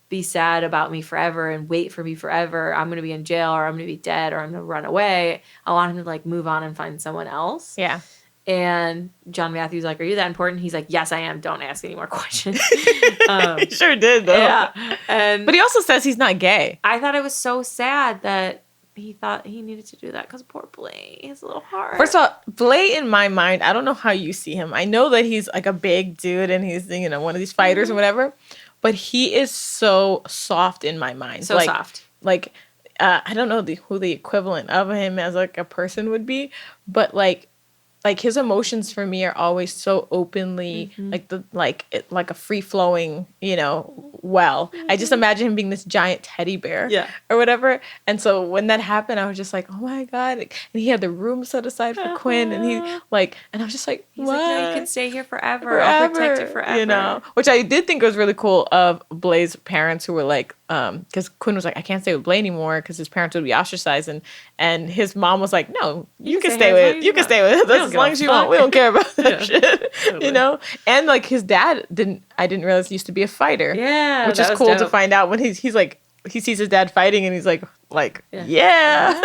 be sad about me forever and wait for me forever. I'm going to be in jail, or I'm going to be dead, or I'm going to run away. I want him to move on and find someone else. Yeah. And John Matthews are you that important? He's yes, I am. Don't ask any more questions. He sure did, though. Yeah. But he also says he's not gay. I thought it was so sad that he thought he needed to do that because poor Blay, his little heart. First of all, Blay, in my mind, I don't know how you see him. I know that he's a big dude and he's, one of these fighters or whatever. But he is so soft in my mind. So soft. I don't know who the equivalent of him as a person would be. But like his emotions for me are always so openly like a free flowing, well. I just imagine him being this giant teddy bear or whatever. And so when that happened, I was just like, oh my God. And he had the room set aside for Quinn, and and I was just like, He's what? like, no, you can stay here forever. I'll protect you forever. Which I did think was really cool of Blae's parents, who were like, because Quinn was like, I can't stay with Blae anymore because his parents would be ostracized, and his mom was like, no, you can stay with us as long as you want. We don't care about that shit, totally. And like his dad I didn't realize he used to be a fighter. Yeah, which is cool to find out when he's like, he sees his dad fighting and he's like, yeah.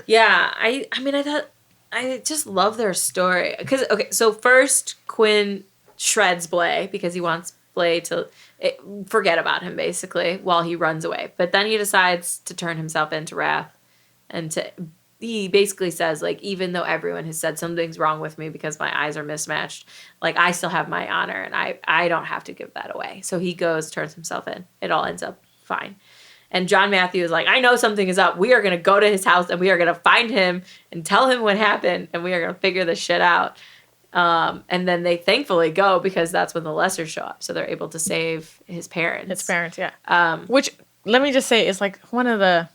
Yeah, I mean, I just love their story. Because, okay, so first Quinn shreds Blae because he wants Blae to forget about him, basically, while he runs away. But then he decides to turn himself into Wrath. And he basically says, like, even though everyone has said something's wrong with me because my eyes are mismatched, like, I still have my honor, and I don't have to give that away. So he goes, turns himself in. It all ends up fine. And John Matthew is like, I know something is up. We are going to go to his house, and we are going to find him and tell him what happened, and we are going to figure this shit out. And then they thankfully go because that's when the Lessers show up. So they're able to save his parents. His parents, yeah. Which, let me just say, is like one of the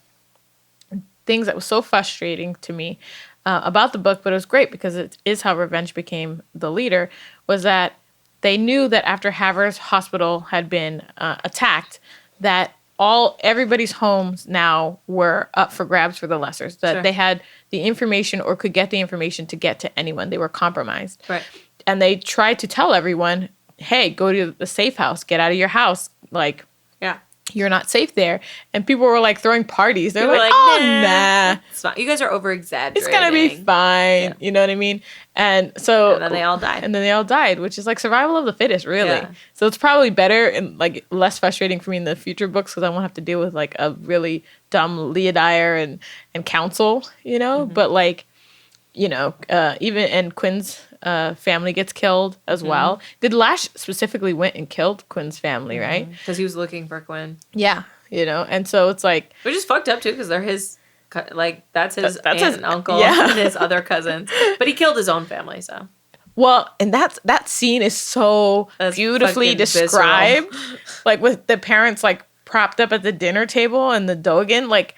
things that was so frustrating to me about the book, but it was great because it is how Revenge became the leader, was that they knew that after Haver's hospital had been attacked, that everybody's homes now were up for grabs for the Lessers, that they had the information or could get the information to get to anyone. They were compromised. Right. And they tried to tell everyone, hey, go to the safe house, get out of your house. Like, you're not safe there. And people were like throwing parties. They're like, oh, nah. It's fine. You guys are over-exaggerating. It's going to be fine. Yeah. You know what I mean? And so... And then they all died. Which is like survival of the fittest, really. Yeah. So it's probably better and like less frustrating for me in the future books because I won't have to deal with like a really dumb Leodire and council, Mm-hmm. But like, even... And Quinn's family gets killed as well. Did Lash specifically went and killed Quinn's family, right? Because he was looking for Quinn. Yeah, and so it's like... Which is fucked up, too, because they're his... Like, that's his aunt and uncle and his other cousins. But he killed his own family, so... Well, and that scene is so beautifully described. Like, with the parents, like, propped up at the dinner table and the Dogen, like...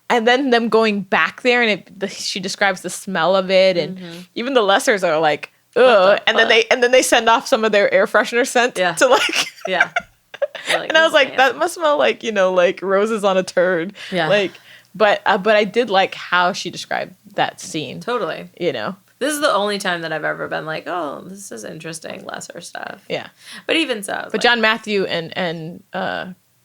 And then them going back there, and she describes the smell of it, and even the Lessers are like, ugh. And then they send off some of their air freshener scent to like, Like, and I was like, that must smell like like roses on a turd. Yeah. Like, but I did like how she described that scene. Totally. This is the only time that I've ever been like, oh, this is interesting, Lesser stuff. Yeah. But even so. But John Matthew and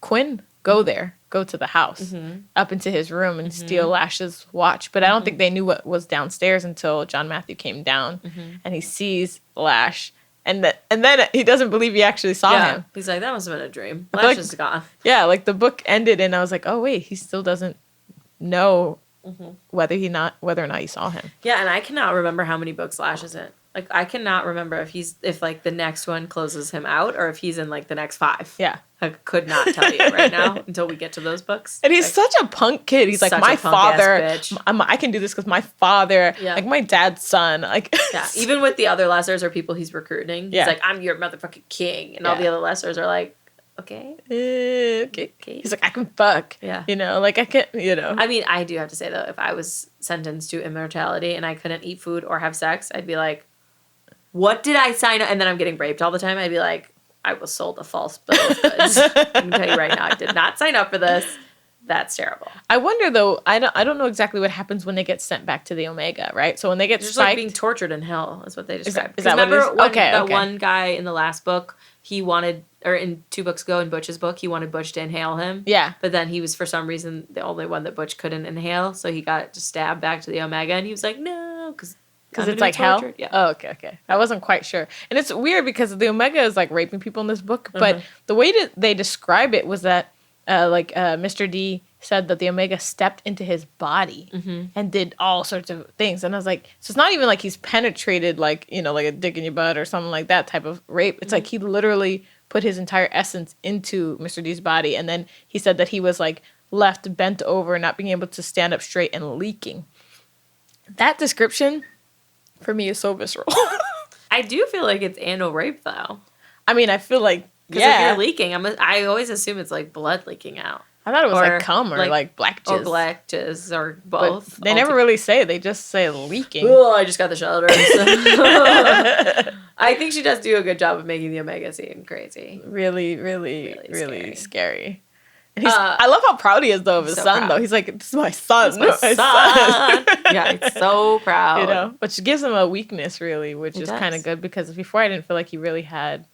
Quinn go to the house, up into his room and steal Lash's watch. But I don't think they knew what was downstairs until John Matthew came down and he sees Lash. And then he doesn't believe he actually saw him. He's like, that must have been a dream. Lash is gone. Yeah, like the book ended and I was like, oh wait, he still doesn't know whether or not he saw him. Yeah, and I cannot remember how many books Lash is in. Like, I cannot remember if like the next one closes him out or if he's in like the next 5. Yeah. I could not tell you right now until we get to those books. And he's such a punk kid. He's like, my father, I can do this because my father, like my dad's son. Like, yeah. Even with the other Lessers or people he's recruiting, he's like, I'm your motherfucking king. And all the other Lessers are like, okay. Okay. He's like, I can fuck. Yeah. Like I can, I mean, I do have to say though, if I was sentenced to immortality and I couldn't eat food or have sex, I'd be like, what did I sign up? And then I'm getting raped all the time. I'd be like, I was sold a false bill of goods. I can tell you right now, I did not sign up for this. That's terrible. I wonder though. I don't know exactly what happens when they get sent back to the Omega, right? So when they get just like being tortured in hell is what they describe. Is that what it is? One guy in the last book, he wanted, or in 2 books ago in Butch's book, he wanted Butch to inhale him. Yeah. But then he was for some reason the only one that Butch couldn't inhale, so he got just stabbed back to the Omega, and he was like, no, because it's like hell? Yeah. Oh, okay. I wasn't quite sure. And it's weird because the Omega is like raping people in this book, but the way that they describe it was that Mr. D said that the Omega stepped into his body and did all sorts of things. And I was like, so it's not even like he's penetrated like, like a dick in your butt or something like that type of rape. It's like he literally put his entire essence into Mr. D's body. And then he said that he was like left bent over, not being able to stand up straight and leaking. That description for me is so visceral. I do feel like it's anal rape, though. I mean, I feel like, Because if you're leaking, I always assume it's like blood leaking out. I thought it was like cum or like black jizz. Or black jizz or both. But they never really say. They just say leaking. Oh, I just got the shoulders. I think she does do a good job of making the Omega scene crazy. Really scary. And I love how proud he is, though, of his son, though. He's like, this is my son. This is my son. Yeah, he's so proud. You know? But she gives him a weakness, really, which is kind of good, because before I didn't feel like he really had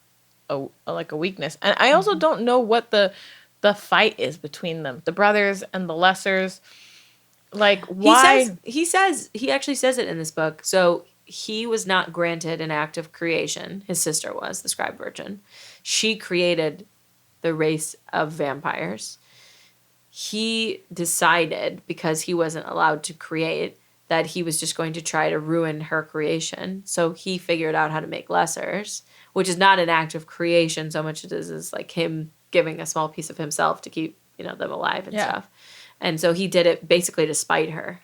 a weakness. And I also don't know what the fight is between them, the brothers and the lessers. Like, why? He actually says it in this book. So he was not granted an act of creation. His sister was, the scribe virgin. She created the race of vampires. He decided, because he wasn't allowed to create, that he was just going to try to ruin her creation. So he figured out how to make lessers, which is not an act of creation so much as it is like him giving a small piece of himself to keep, them alive and stuff. And so he did it basically to spite her.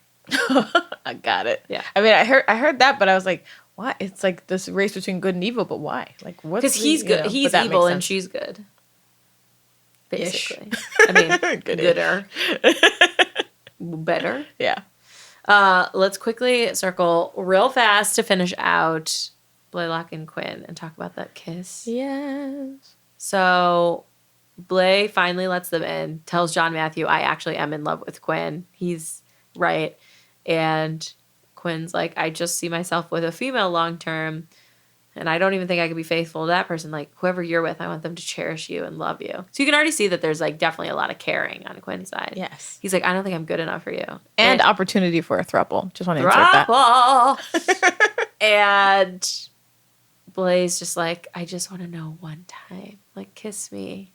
I got it. Yeah. I mean, I heard that, but I was like, why? It's like this race between good and evil, but why? Like, what? Because he's good. He's evil and she's good. Basically. I mean, gooder. Better. Yeah. Let's quickly circle real fast to finish out Blaylock and Quinn and talk about that kiss. Yes. So Blay finally lets them in, tells John Matthew, I actually am in love with Quinn. He's right. And Quinn's like, I just see myself with a female long term, and I don't even think I could be faithful to that person. Like, whoever you're with, I want them to cherish you and love you. So you can already see that there's like definitely a lot of caring on Quinn's side. Yes. He's like, I don't think I'm good enough for you. And opportunity for a throuple. Just want to insert that. And Blay's just like, I just want to know one time. Like, kiss me.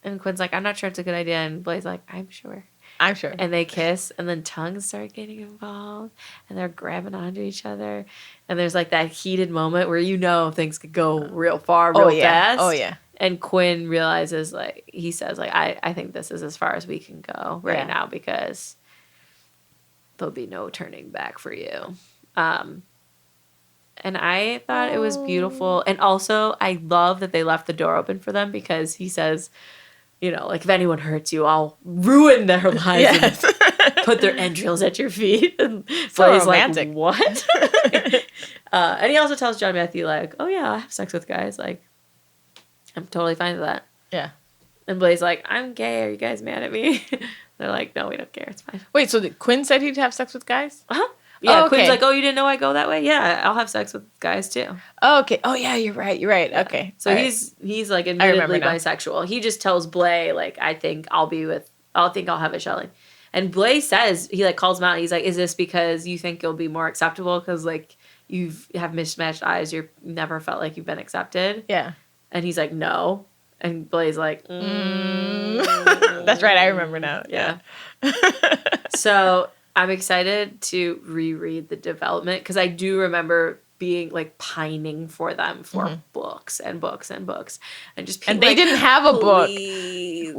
And Quinn's like, I'm not sure it's a good idea. And Blay's like, I'm sure. I'm sure. And they kiss, and then tongues start getting involved, and they're grabbing onto each other. And there's like that heated moment where things could go real far, real fast. Oh, yeah. And Quinn realizes, like, he says, like, I think this is as far as we can go right now, because there'll be no turning back for you. And I thought it was beautiful. And also, I love that they left the door open for them, because he says, like, if anyone hurts you, I'll ruin their lives. Yes. And put their entrails at your feet. And so he's romantic. like, what? And he also tells John Matthew, like, oh, yeah, I have sex with guys. Like, I'm totally fine with that. Yeah. And Blay's like, I'm gay. Are you guys mad at me? They're like, no, we don't care. It's fine. Wait, so Quinn said he'd have sex with guys? Uh-huh. Yeah, okay. Quinn's like, oh, you didn't know I go that way? Yeah, I'll have sex with guys too. Oh, okay. Oh, yeah, you're right. Yeah. Okay. So he's like admittedly bisexual. He just tells Blay, like, I think I'll have a Shelley. And Blay says, he like calls him out. He's like, is this because you think it'll be more acceptable? Because like you have mismatched eyes. You've never felt like you've been accepted. Yeah. And he's like, no. And Blay's like, That's right. I remember now. Yeah. So I'm excited to reread the development, because I do remember being like pining for them for books and books and books, and just being, and they like, didn't have a book. We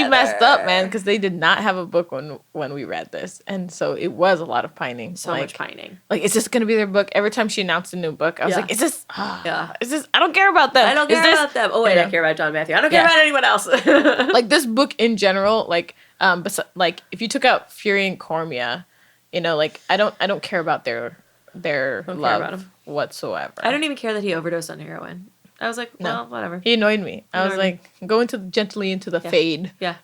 messed up, man, because they did not have a book when we read this, and so it was a lot of pining. So much pining. Like, is this gonna be their book? Every time she announced a new book, I was like, is this? Yeah. Is this? I don't care about them. I don't care about them. Oh, I don't care about John Matthew. I don't care about anyone else. Like, this book in general, like like if you took out Phury and Cormia, like I don't care about their love whatsoever. I don't even care that he overdosed on heroin. I was like, well, whatever. He annoyed me. I was like, go gently into the fade. Yeah.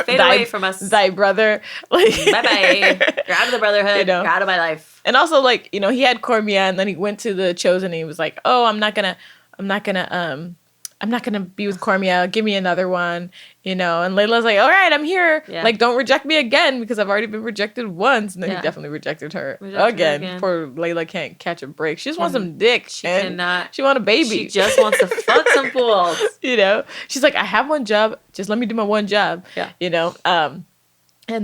Fade away from us. Thy brother. Like, bye-bye. You're out of the Brotherhood. You're out of my life. And also, like, he had Cormia, and then he went to the Chosen, and he was like, oh, I'm not gonna be with Cormia. Give me another one, And Layla's like, all right, I'm here. Yeah. Like, don't reject me again, because I've already been rejected once. And then he definitely rejected her again. Poor Layla can't catch a break. She just wants some dick. She cannot. She wants a baby. She just wants to fuck some fools. She's like, I have one job. Just let me do my one job. Yeah. And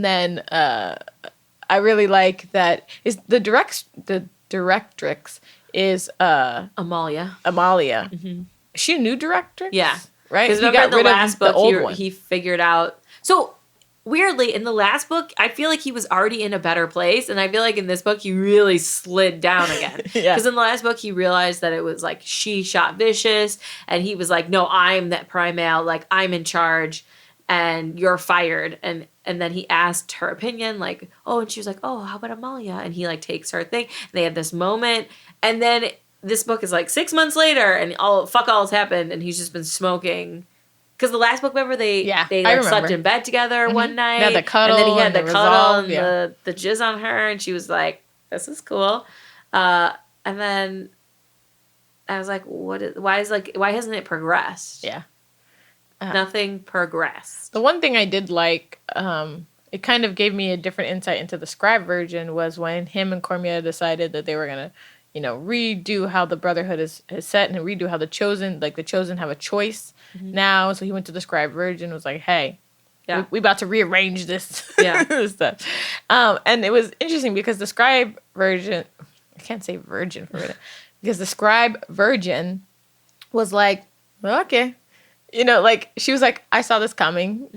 then I really like that is the directrix is Amalia. Mm-hmm. Is she a new directrix? Yeah. Right? Because remember in the last book, he figured out. So weirdly, in the last book, I feel like he was already in a better place. And I feel like in this book, he really slid down again. Yeah. Because in the last book, he realized that it was like she shot Vicious. And he was like, no, I'm that primal. Like, I'm in charge. And you're fired. And then he asked her opinion. Like, oh, and she was like, oh, how about Amalia? And he like takes her thing. They have this moment. And then this book is like 6 months later. And fuck all's happened. And he's just been smoking. Because the last book, remember, they like slept in bed together one night. Yeah, the cuddle. And then he had the cuddle and yeah. the jizz on her. And she was like, this is cool. And then I was like, why hasn't it progressed? Yeah. Nothing progressed. The one thing I did like, it kind of gave me a different insight into the scribe version, was when him and Cormia decided that they were going to, redo how the Brotherhood is set and redo how the Chosen have a choice now. So he went to the scribe version and was like, hey, we about to rearrange this stuff. And it was interesting because the scribe version, I can't say virgin for it, because the scribe virgin was like, well, okay. Like she was like, I saw this coming,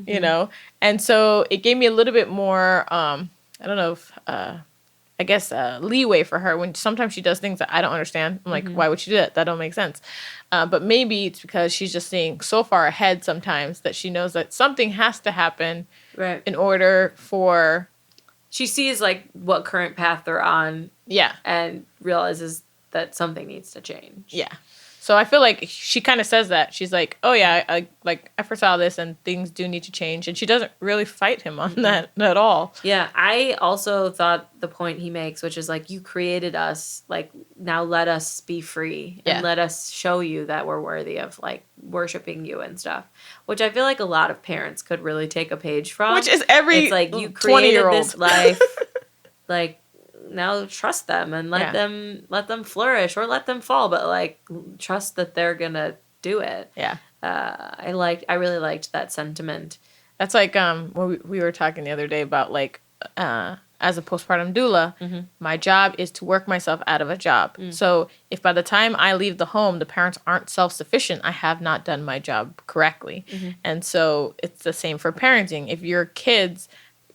and so it gave me a little bit more, I don't know if, I guess, leeway for her when sometimes she does things that I don't understand. I'm like, why would she do that? That don't make sense. But maybe it's because she's just seeing so far ahead sometimes that she knows that something has to happen in order for. She sees like what current path they're on. Yeah. And realizes that something needs to change. Yeah. So I feel like she kind of says that. She's like, oh, yeah, I foresaw this and things do need to change. And she doesn't really fight him on that at all. Yeah, I also thought the point he makes, which is like, you created us, like, now let us be free. And let us show you that we're worthy of, like, worshiping you and stuff. Which I feel like a lot of parents could really take a page from. Which is every 20-year-old. It's like, you created this life, like, now trust them and let them flourish or let them fall, but like trust that they're gonna do it. Yeah. I really liked that sentiment. That's like when we were talking the other day about like as a postpartum doula, my job is to work myself out of a job. So if by the time I leave the home the parents aren't self-sufficient, I have not done my job correctly. And so it's the same for parenting. If your kids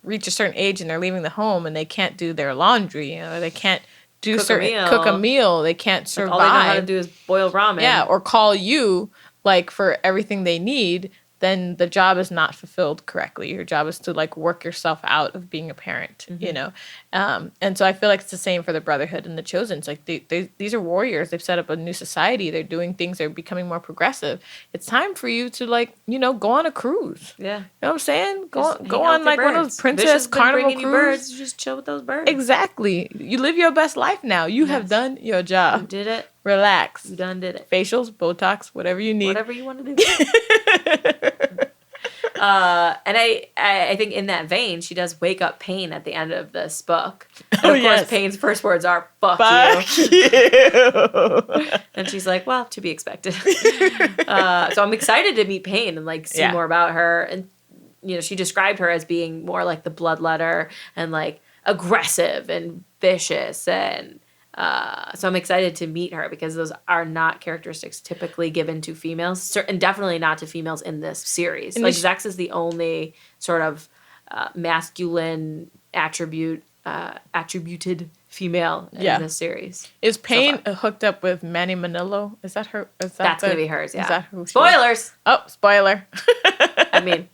reach a certain age and they're leaving the home and they can't do their laundry, they can't cook a meal, they can't survive. All they know how to do is boil ramen. Yeah, or call you like for everything they need, then the job is not fulfilled correctly. Your job is to like work yourself out of being a parent, and so I feel like it's the same for the Brotherhood and the Chosen. It's like these are warriors. They've set up a new society. They're doing things. They're becoming more progressive. It's time for you to like, go on a cruise. Yeah. You know what I'm saying? Go on like one of those princess carnival cruises. Birds, just chill with those birds. Exactly. You live your best life now. You have done your job. You did it. Relax. You done did it. Facials, Botox, whatever you need. Whatever you want to do. And I think in that vein, she does wake up Pain at the end of this book. And of course, Pain's first words are, fuck you. And she's like, well, to be expected. So I'm excited to meet Pain and like see more about her. And, she described her as being more like the bloodletter and like aggressive and vicious. And so I'm excited to meet her because those are not characteristics typically given to females, and definitely not to females in this series. And like Zex is the only sort of masculine attributed female in this series. Is Pain hooked up with Manny Manillo? Is that her? That's gonna be hers. Yeah. Is that who? Spoilers. Oh, spoiler. I mean,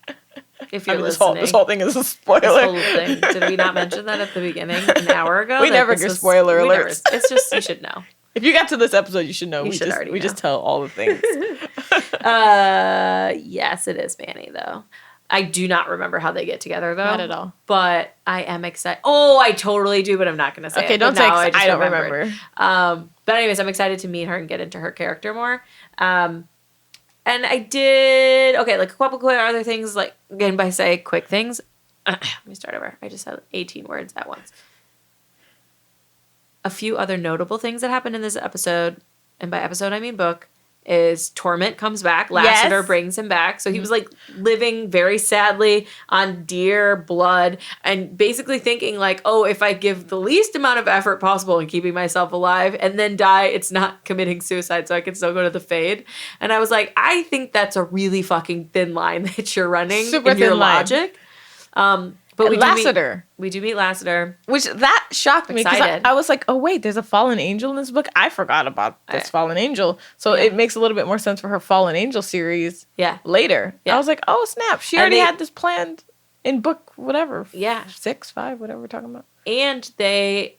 if you're listening, this whole thing is a spoiler. This whole thing. Did we not mention that at the beginning an hour ago? We never get spoiler alerts. It's just, you should know. If you got to this episode, you should know. We just tell all the things. Yes, it is Manny though. I do not remember how they get together though. Not at all. But I am excited. Oh, I totally do, but I'm not going to say it. Okay, don't say I don't remember. But anyways, I'm excited to meet her and get into her character more. And I did, like a couple quick other things, like, again, by say quick things. Let me start over. I just said 18 words at once. A few other notable things that happened in this episode, and by episode I mean book, is Torment comes back. Lassiter brings him back. So he was like living very sadly on deer blood and basically thinking like, oh, if I give the least amount of effort possible in keeping myself alive and then die, it's not committing suicide, so I can still go to the Fade. And I was like, I think that's a really fucking thin line that you're running in your logic. But we Lassiter. do meet Lassiter. Which that shocked me because Excited. I was like, oh wait, there's a fallen angel in this book. I forgot about this fallen angel. So it makes a little bit more sense for her fallen angel series later. I was like, oh snap, she already had this planned in book whatever. 6, 5, whatever we're talking about. And they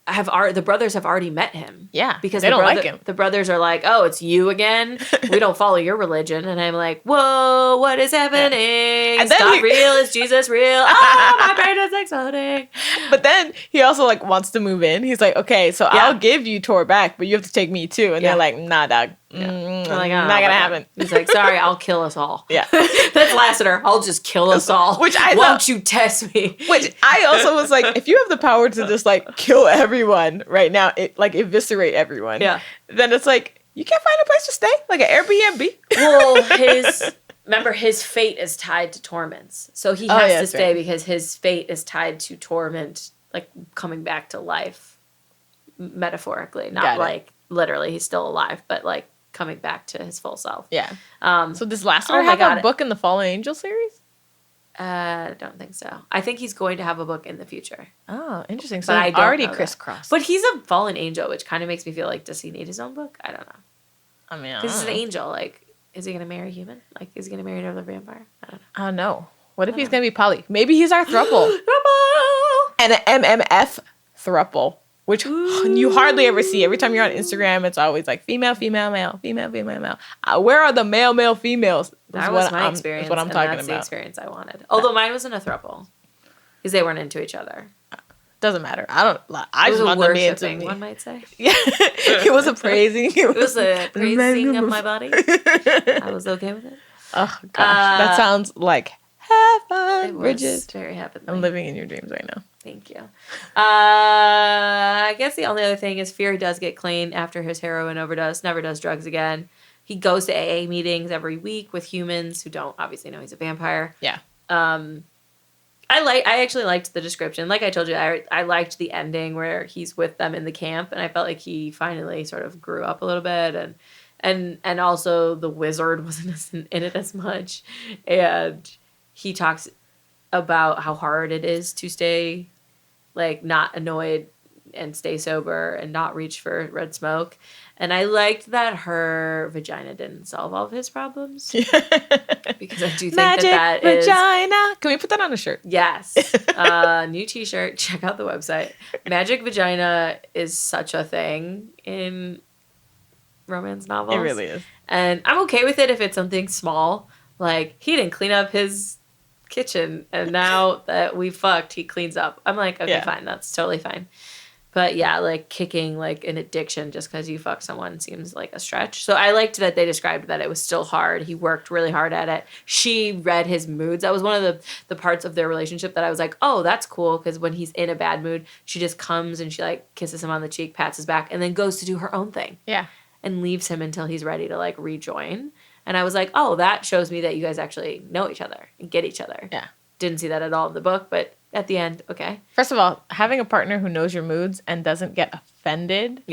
the brothers have already met him. Yeah, because they don't like him. The brothers are like, oh, it's you again? We don't follow your religion. And I'm like, whoa, what is happening? Is God real? Is Jesus real? Oh, my brain is exploding. But then he also like wants to move in. He's like, okay, so I'll give you Tor back, but you have to take me too. And they're like, nah, dog. Like, not gonna happen. He's like, sorry, I'll kill us all. Yeah. That's Lassiter. I'll just kill us all. Which won't you test me? Which I also was like, if you have the power to just like kill everyone right now, like eviscerate everyone. Yeah. Then it's like, you can't find a place to stay? Like an Airbnb? Well, remember, his fate is tied to Torment's. So he has to stay because his fate is tied to Torment, like coming back to life, metaphorically. Not like literally, he's still alive, but like coming back to his full self. Yeah. So does Lassiter have a book in the Fallen Angel series? I don't think so. I think he's going to have a book in the future. Oh, interesting. So I already crisscrossed. But he's a fallen angel, which kind of makes me feel like, does he need his own book? I don't know. I mean, because he's an angel. Like, is he going to marry a human? Like, is he going to marry another vampire? I don't know. What if he's going to be poly? Maybe he's our throuple. And an MMF throuple. Which you hardly ever see. Every time you're on Instagram, it's always like female, female, male, female, female, male. Where are the male, male, females? That was my experience. That's what I'm talking that's about. The experience I wanted. Although mine wasn't a throuple, because they weren't into each other. Doesn't matter. I just want them to be into me. One might say. Yeah, it was a praising. It was a praising of my body. I was okay with it. Oh gosh, that sounds like heaven, it was Bridget. Very heavenly. I'm living in your dreams right now. Thank you. I guess the only other thing is Phury does get clean after his heroin overdose, never does drugs again. He goes to AA meetings every week with humans who don't obviously know he's a vampire. Yeah. I actually liked the description. Like I told you, I liked the ending where he's with them in the camp, and I felt like he finally sort of grew up a little bit, and also the wizard wasn't in it as much. And he talks about how hard it is to stay like not annoyed and stay sober and not reach for red smoke. And I liked that her vagina didn't solve all of his problems. Because I do think that vagina. Can we put that on a shirt? Yes. New t-shirt. Check out the website. Magic vagina is such a thing in romance novels. It really is. And I'm okay with it if it's something small. Like, he didn't clean up his kitchen, and now that we fucked, he cleans up. I'm like, okay, fine, that's totally fine. But yeah, like kicking like an addiction just because you fuck someone seems like a stretch. So I liked that they described that it was still hard. He worked really hard at it. She read his moods. That was one of the parts of their relationship that I was like, oh, that's cool, because when he's in a bad mood, she just comes and she like kisses him on the cheek, pats his back, and then goes to do her own thing. Yeah. And leaves him until he's ready to like rejoin. And I was like, oh, that shows me that you guys actually know each other and get each other. Yeah. Didn't see that at all in the book, but at the end, okay. First of all, having a partner who knows your moods and doesn't get offended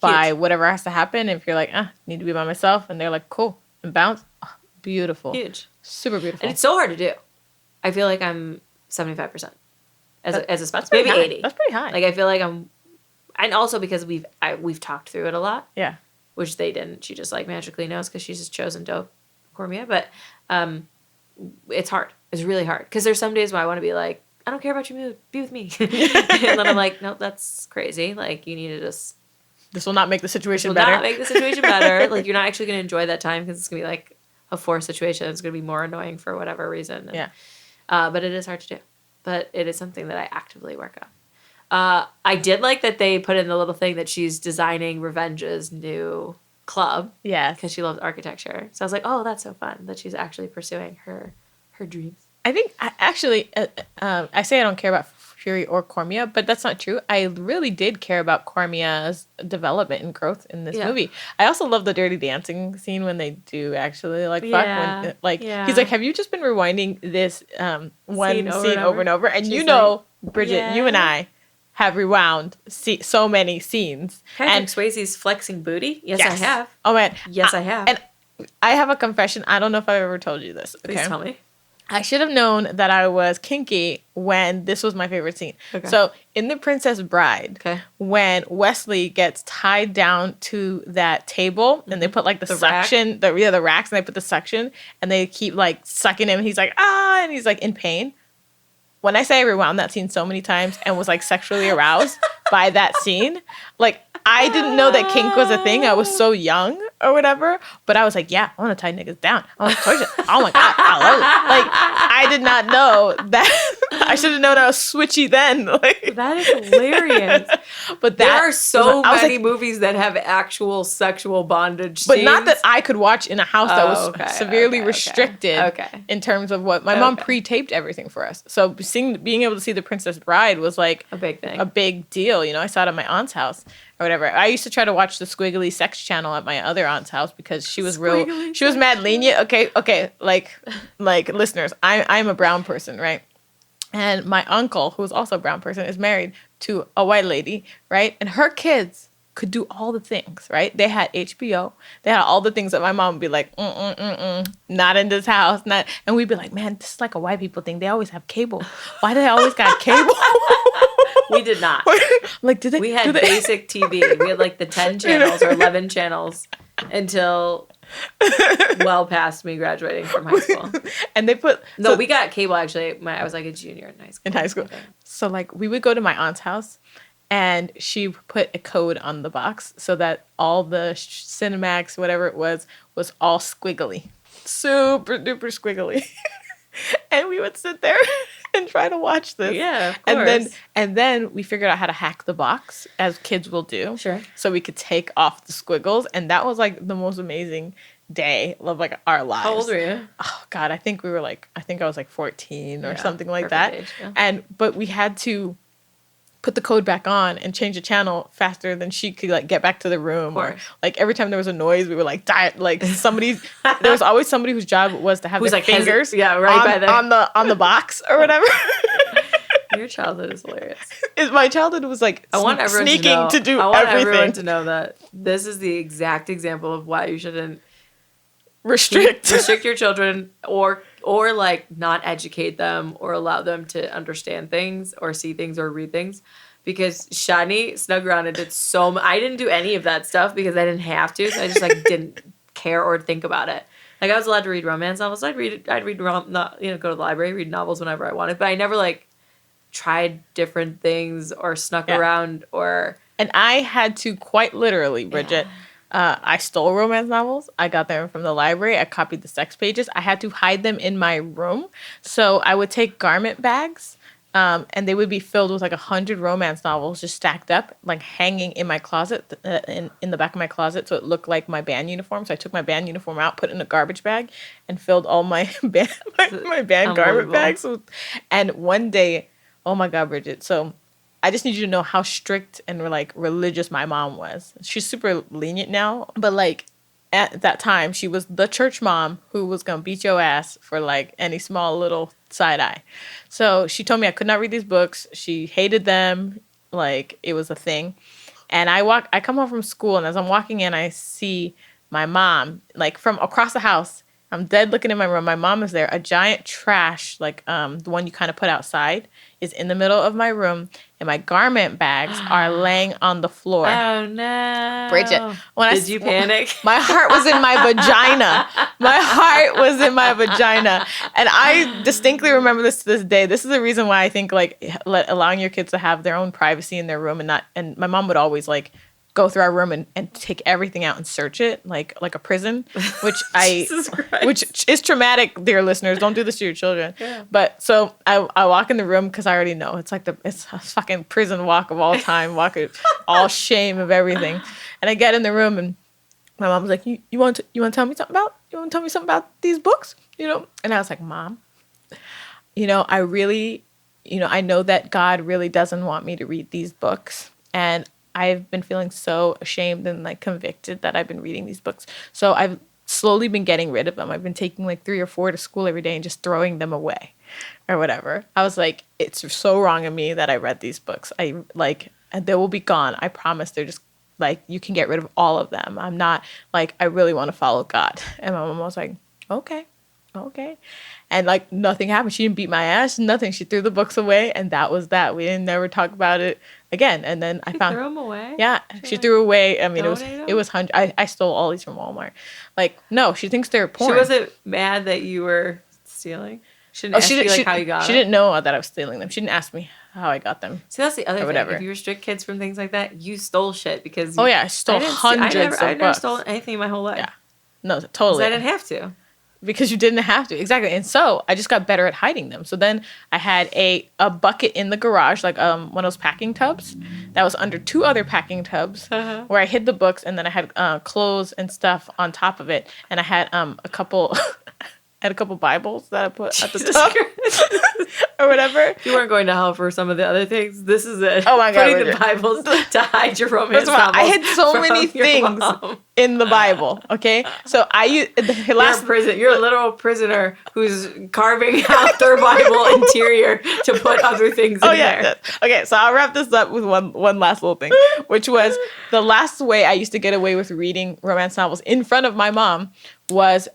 by Huge. whatever has to happen. If you're like, need to be by myself, and they're like, cool, and bounce. Oh, beautiful. Huge. Super beautiful. And it's so hard to do. I feel like I'm 75% as a spouse. Maybe Maybe 80. That's pretty high. Like, I feel like I'm, and also because we've talked through it a lot. Yeah. Which they didn't. She just like magically knows because she's just chosen dope Cormia. But it's hard. It's really hard. Because there's some days where I want to be like, I don't care about your mood. Be with me. And then I'm like, no, that's crazy. Like, you need to just... This will not make the situation better. Not make the situation better. Like, you're not actually going to enjoy that time because it's going to be like a forced situation. It's going to be more annoying for whatever reason. And, yeah. But it is hard to do. But it is something that I actively work on. I did like that they put in the little thing that she's designing Revenge's new club. Yeah. Because she loves architecture. So I was like, oh, that's so fun that she's actually pursuing her dreams. I think, I say I don't care about Phury or Cormia, but that's not true. I really did care about Cormia's development and growth in this movie. I also love the Dirty Dancing scene when they do actually like fuck. When, he's like, have you just been rewinding this one scene over and over? And she's Bridget, you and I have rewound so many scenes. And Swayze's flexing booty? Yes, I have. Oh, man. Yes, I have. And I have a confession. I don't know if I've ever told you this. Okay? Please tell me. I should have known that I was kinky when this was my favorite scene. Okay. So in The Princess Bride, Okay. when Wesley gets tied down to that table and they put like the suction, the racks, and they put the suction and they keep like sucking him. And he's like, ah, and he's like in pain. When I say I rewound that scene so many times and was like sexually aroused by that scene, like I didn't know that kink was a thing. I was so young or whatever, but I was like, yeah, I want to tie niggas down. I want to torture. Oh my God, I love it. Like I did not know that. I should have known I was switchy then. Like That is hilarious. but There are so I was many like, movies that have actual sexual bondage but scenes. not that I could watch in a house that was severely restricted in terms of what my mom pre-taped everything for us. So being able to see The Princess Bride was like a big thing, a big deal. You know, I saw it at my aunt's house or whatever. I used to try to watch the Squiggly Sex channel at my other aunt's house because she was she was mad lenient. Okay, like listeners, I'm a brown person, right? And my uncle, who was also a brown person, is married to a white lady, right? And her kids could do all the things, right? They had HBO. They had all the things that my mom would be like, not in this house. Not. And we'd be like, man, this is like a white people thing. They always have cable. Why do they always got cable? We did not. Like, did they? We had basic TV. We had like the 10 channels or 11 channels until well past me graduating from high school. And they put... No, we got cable actually. I was like a junior in high school. In high school. So like we would go to my aunt's house and she put a code on the box so that all the Cinemax, whatever it was all squiggly. Super duper squiggly. And we would sit there and try to watch this. Yeah, of course. And then we figured out how to hack the box, as kids will do. Sure. So we could take off the squiggles, and that was like the most amazing day of like our lives. How old were you? Oh God, I think I was like 14 or something like that. Age, yeah. But we had to put the code back on and change the channel faster than she could like get back to the room, or like every time there was a noise we were like like there was always somebody whose job was to have their fingers on the box or whatever. Your childhood is hilarious. My childhood was like sneaking to do everything. I want everyone to know that this is the exact example of why you shouldn't restrict your children or like not educate them or allow them to understand things or see things or read things, because Shani snuck around and did I didn't do any of that stuff because I didn't have to, so I just like didn't care or think about it. Like I was allowed to read romance novels. I'd read go to the library, read novels whenever I wanted, but I never like tried different things or snuck around and I had to quite literally, Bridget. I stole romance novels. I got them from the library. I copied the sex pages. I had to hide them in my room. So I would take garment bags, and they would be filled with like 100 romance novels just stacked up, like hanging in my closet, in the back of my closet. So it looked like my band uniform. So I took my band uniform out, put it in a garbage bag, and filled all my band garment bags. And one day, oh my God, Bridget. So I just need you to know how strict and like religious my mom was. She's super lenient now, but like at that time she was the church mom who was gonna beat your ass for like any small little side eye. So she told me I could not read these books. She hated them, like it was a thing. And I come home from school, and as I'm walking in, I see my mom like from across the house. I'm dead looking in my room. My mom is there. A giant trash, like the one you kind of put outside, is in the middle of my room, and my garment bags are laying on the floor. Oh no, Bridget! Did you panic? My heart was in my vagina. My heart was in my vagina, and I distinctly remember this to this day. This is the reason why I think like allowing your kids to have their own privacy in their room, and my mom would always like go through our room and take everything out and search it like a prison, which which is traumatic, dear listeners. Don't do this to your children. Yeah. But so I walk in the room because I already know it's like it's a fucking prison walk of all time, all shame of everything. And I get in the room and my mom's like, you want to tell me something about these books, And I was like, Mom, I really, I know that God really doesn't want me to read these books, and I've been feeling so ashamed and like convicted that I've been reading these books. So I've slowly been getting rid of them. I've been taking like 3 or 4 to school every day and just throwing them away or whatever. I was like, it's so wrong of me that I read these books. And they will be gone. I promise. They're just like, you can get rid of all of them. I'm not like, I really want to follow God. And my mom was like, okay. okay. And like nothing happened. She didn't beat my ass, nothing. She threw the books away, and that was that. We didn't never talk about it again. And then I found threw them away. Yeah, she like, threw away. I mean, donate it was hundred. I stole all these from Walmart. Like, no, she thinks they're porn. She wasn't mad that you were stealing. She didn't ask you how you got She didn't know that I was stealing them. She didn't ask me how I got them. See, that's the other thing. Whatever. If you restrict kids from things like that, you stole shit because. I stole hundreds of books. I never stole anything in my whole life. Yeah, no, totally. I didn't have to. Because you didn't have to. Exactly. And so I just got better at hiding them. So then I had a bucket in the garage, like one of those packing tubs that was under 2 other packing tubs where I hid the books, and then I had clothes and stuff on top of it. And I had a couple Bibles that I put at the top or whatever. You weren't going to hell for some of the other things. This is it. Oh my God. Putting the Bibles to hide your romance novels. I had so many things in the Bible. Okay, so You're a literal prisoner who's carving out their Bible interior to put other things in there. Okay, so I'll wrap this up with one last little thing, which was the last way I used to get away with reading romance novels in front of my mom was,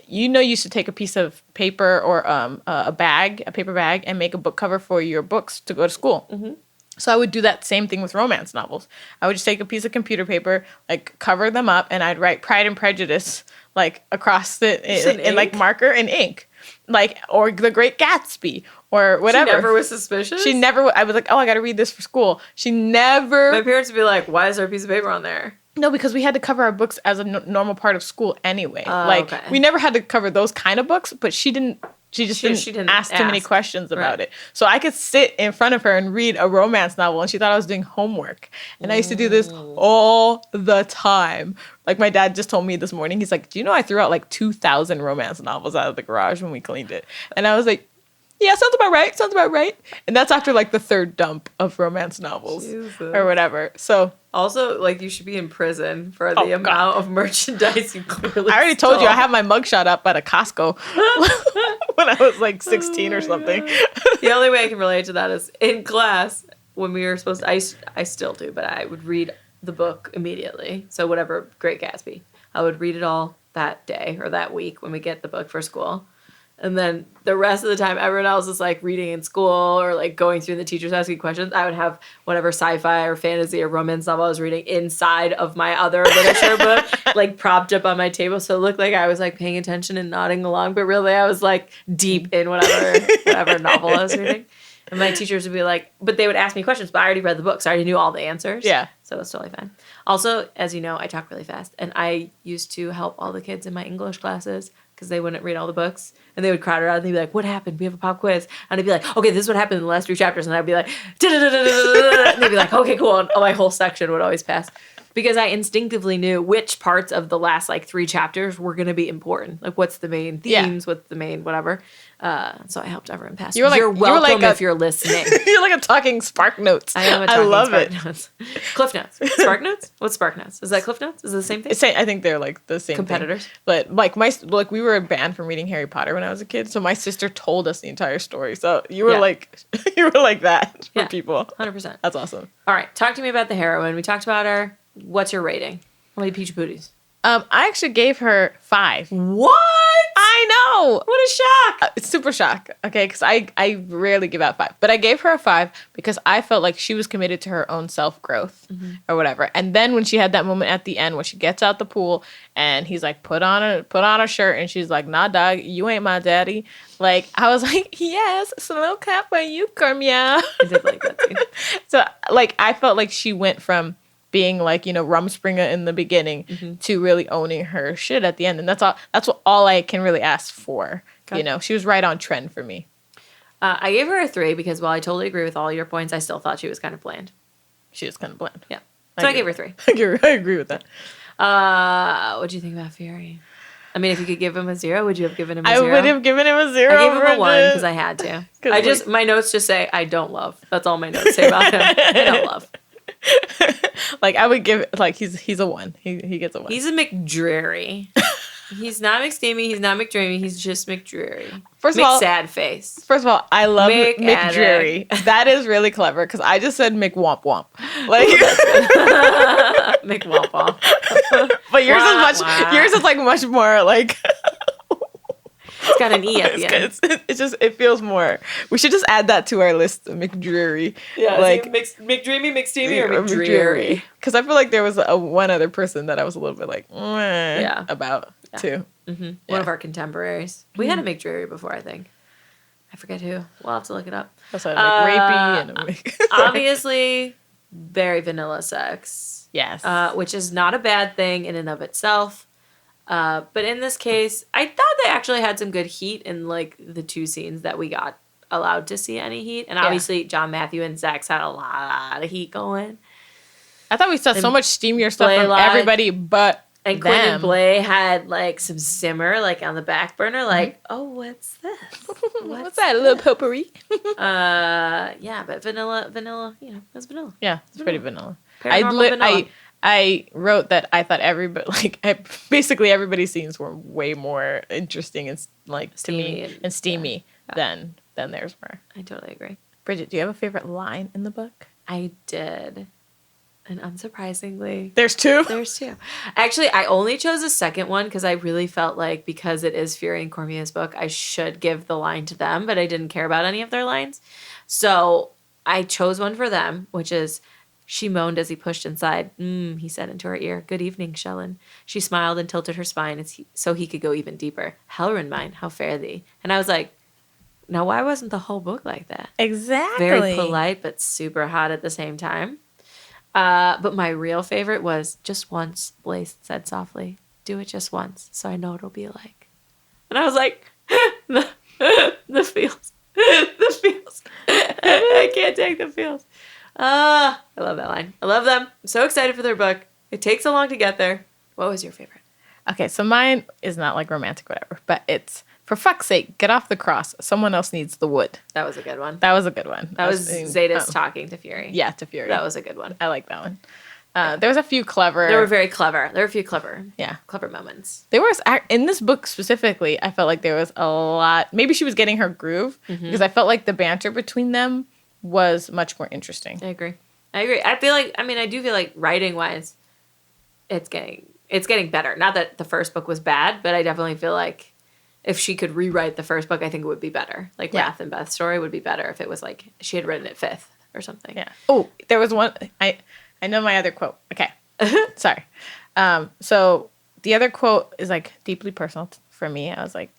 you used to take a piece of paper or a paper bag, and make a book cover for your books to go to school. Mm-hmm. So I would do that same thing with romance novels. I would just take a piece of computer paper, like cover them up, and I'd write Pride and Prejudice like across it in like marker and ink, like, or The Great Gatsby or whatever. She never was suspicious? She never. I was like, oh, I got to read this for school. She never. My parents would be like, why is there a piece of paper on there? No, because we had to cover our books as a normal part of school anyway. Okay. We never had to cover those kind of books, but she didn't. She didn't ask too many questions about it. So I could sit in front of her and read a romance novel, and she thought I was doing homework. And I used to do this all the time. Like, my dad just told me this morning, he's like, do you know I threw out like 2,000 romance novels out of the garage when we cleaned it? And I was like, yeah, sounds about right. And that's after like the 3rd dump of romance novels or whatever. So also, like, you should be in prison for the amount of merchandise you clearly I already told you I have my mugshot up at a Costco when I was like 16 or something. The only way I can relate to that is in class when we were supposed to, I still do, but I would read the book immediately. So whatever, Great Gatsby, I would read it all that day or that week when we get the book for school. And then the rest of the time, everyone else is like reading in school or like going through the teachers asking questions. I would have whatever sci-fi or fantasy or romance novel I was reading inside of my other literature book, like propped up on my table. So it looked like I was like paying attention and nodding along, but really I was like deep in whatever novel I was reading. And my teachers would be like, but they would ask me questions, but I already read the book, so I already knew all the answers. Yeah. So it's totally fine. Also, as you know, I talk really fast, and I used to help all the kids in my English classes because they wouldn't read all the books, and they would crowd around, and they'd be like, what happened? We have a pop quiz. And I'd be like, okay, this is what happened in the last 3 chapters. And I'd be like, and they'd be like, okay, cool. And my whole section would always pass. Because I instinctively knew which parts of the last, like, 3 chapters were going to be important. Like, what's the main themes, what's the main whatever. So I helped everyone pass. You're welcome if you're listening. You're like a talking Spark Notes. I am a talking Spark Notes. Cliff Notes. Spark Notes? What's Spark Notes? Is that Cliff Notes? Is it the same thing? I think they're like the same competitors. Thing. But like we were banned from reading Harry Potter when I was a kid, so my sister told us the entire story. So you were like that for people. 100%. That's awesome. All right, talk to me about the heroine. We talked about her. What's your rating? How many peachy booties? I actually gave her 5. What? I know. What a shock. It's super shock. Okay, because I rarely give out 5. But I gave her a 5 because I felt like she was committed to her own self-growth or whatever. And then when she had that moment at the end where she gets out the pool and he's like, put on a shirt. And she's like, nah, dog, you ain't my daddy. Like, I was like, yes, snow cap for you, Cormia. I did like that too. So, like, I felt like she went from being like, Rumspringa in the beginning to really owning her shit at the end. And that's all I can really ask for. Okay. She was right on trend for me. I gave her a 3 because while I totally agree with all your points, I still thought she was kind of bland. She was kind of bland. Yeah. So I gave her 3. I agree with that. What do you think about Phury? I mean, if you could give him a 0, would you have given him a 0? I would have given him a 0. I gave him a 1 because I had to. My notes just say, I don't love. That's all my notes say about him. I don't love. Like, I would give, like, he's a 1. He gets a 1. He's a McDreary. He's not McSteamy. He's not McDreamy. He's just McDreary. First of all, sad face. First of all, I love McDreary. That is really clever because I just said McWomp Womp. Like McWomp Womp. But yours is like much more like It's got an E at the end. It's just, it feels more. We should just add that to our list, McDreary. Yeah, like McDreamy, McSteamy, or McDreary. Because I feel like there was one other person that I was a little bit like, about too. Mm-hmm. One of our contemporaries. We had a McDreary before, I think. I forget who. We'll have to look it up. Also, rapey and obviously, very vanilla sex. Yes. Which is not a bad thing in and of itself. But in this case, I thought they actually had some good heat in like the 2 scenes that we got allowed to see any heat. And obviously, John Matthew and Zach's had a lot of heat going. I thought we saw so much steamier stuff from everybody but and Quinn and Blay had like some simmer like on the back burner, like, oh, what's this? What's that? A little potpourri? Yeah, but vanilla, you know, it's vanilla. Yeah, it's pretty vanilla. Vanilla. I wrote that I thought basically everybody's scenes were way more interesting and like steamy to me and steamy than theirs were. I totally agree. Bridget, do you have a favorite line in the book? I did. And unsurprisingly... There's 2? There's 2. Actually, I only chose a second one because I really felt like because it is Phury and Cormia's book, I should give the line to them, but I didn't care about any of their lines. So I chose one for them, which is, she moaned as he pushed inside. He said into her ear, "Good evening, Shellen." She smiled and tilted her spine so he could go even deeper. "Helrin mine, how fare thee?" And I was like, now why wasn't the whole book like that? Exactly. Very polite, but super hot at the same time. But my real favorite was, "Just once," Blaze said softly. "Do it just once, so I know what it'll be like." And I was like, the feels. The feels. I can't take the feels. I love that line. I love them. I'm so excited for their book. It takes so long to get there. What was your favorite? Okay, so mine is not like romantic, whatever, but it's, "For fuck's sake, get off the cross. Someone else needs the wood." That was a good one. That was a good one. That was Zeta's talking to Phury. Yeah, to Phury. That was a good one. I like that one. There was a few clever... They were very clever. There were a few clever moments. There was, in this book specifically, I felt like there was a lot... Maybe she was getting her groove, because I felt like the banter between them was much more interesting. I agree. I do feel like writing-wise, it's getting better. Not that the first book was bad, but I definitely feel like if she could rewrite the first book, I think it would be better. Like Wrath and Beth's story would be better if it was like she had written it 5th or something. Yeah. Oh, there was one... I know my other quote. Okay. Sorry. So the other quote is like deeply personal for me. I was like,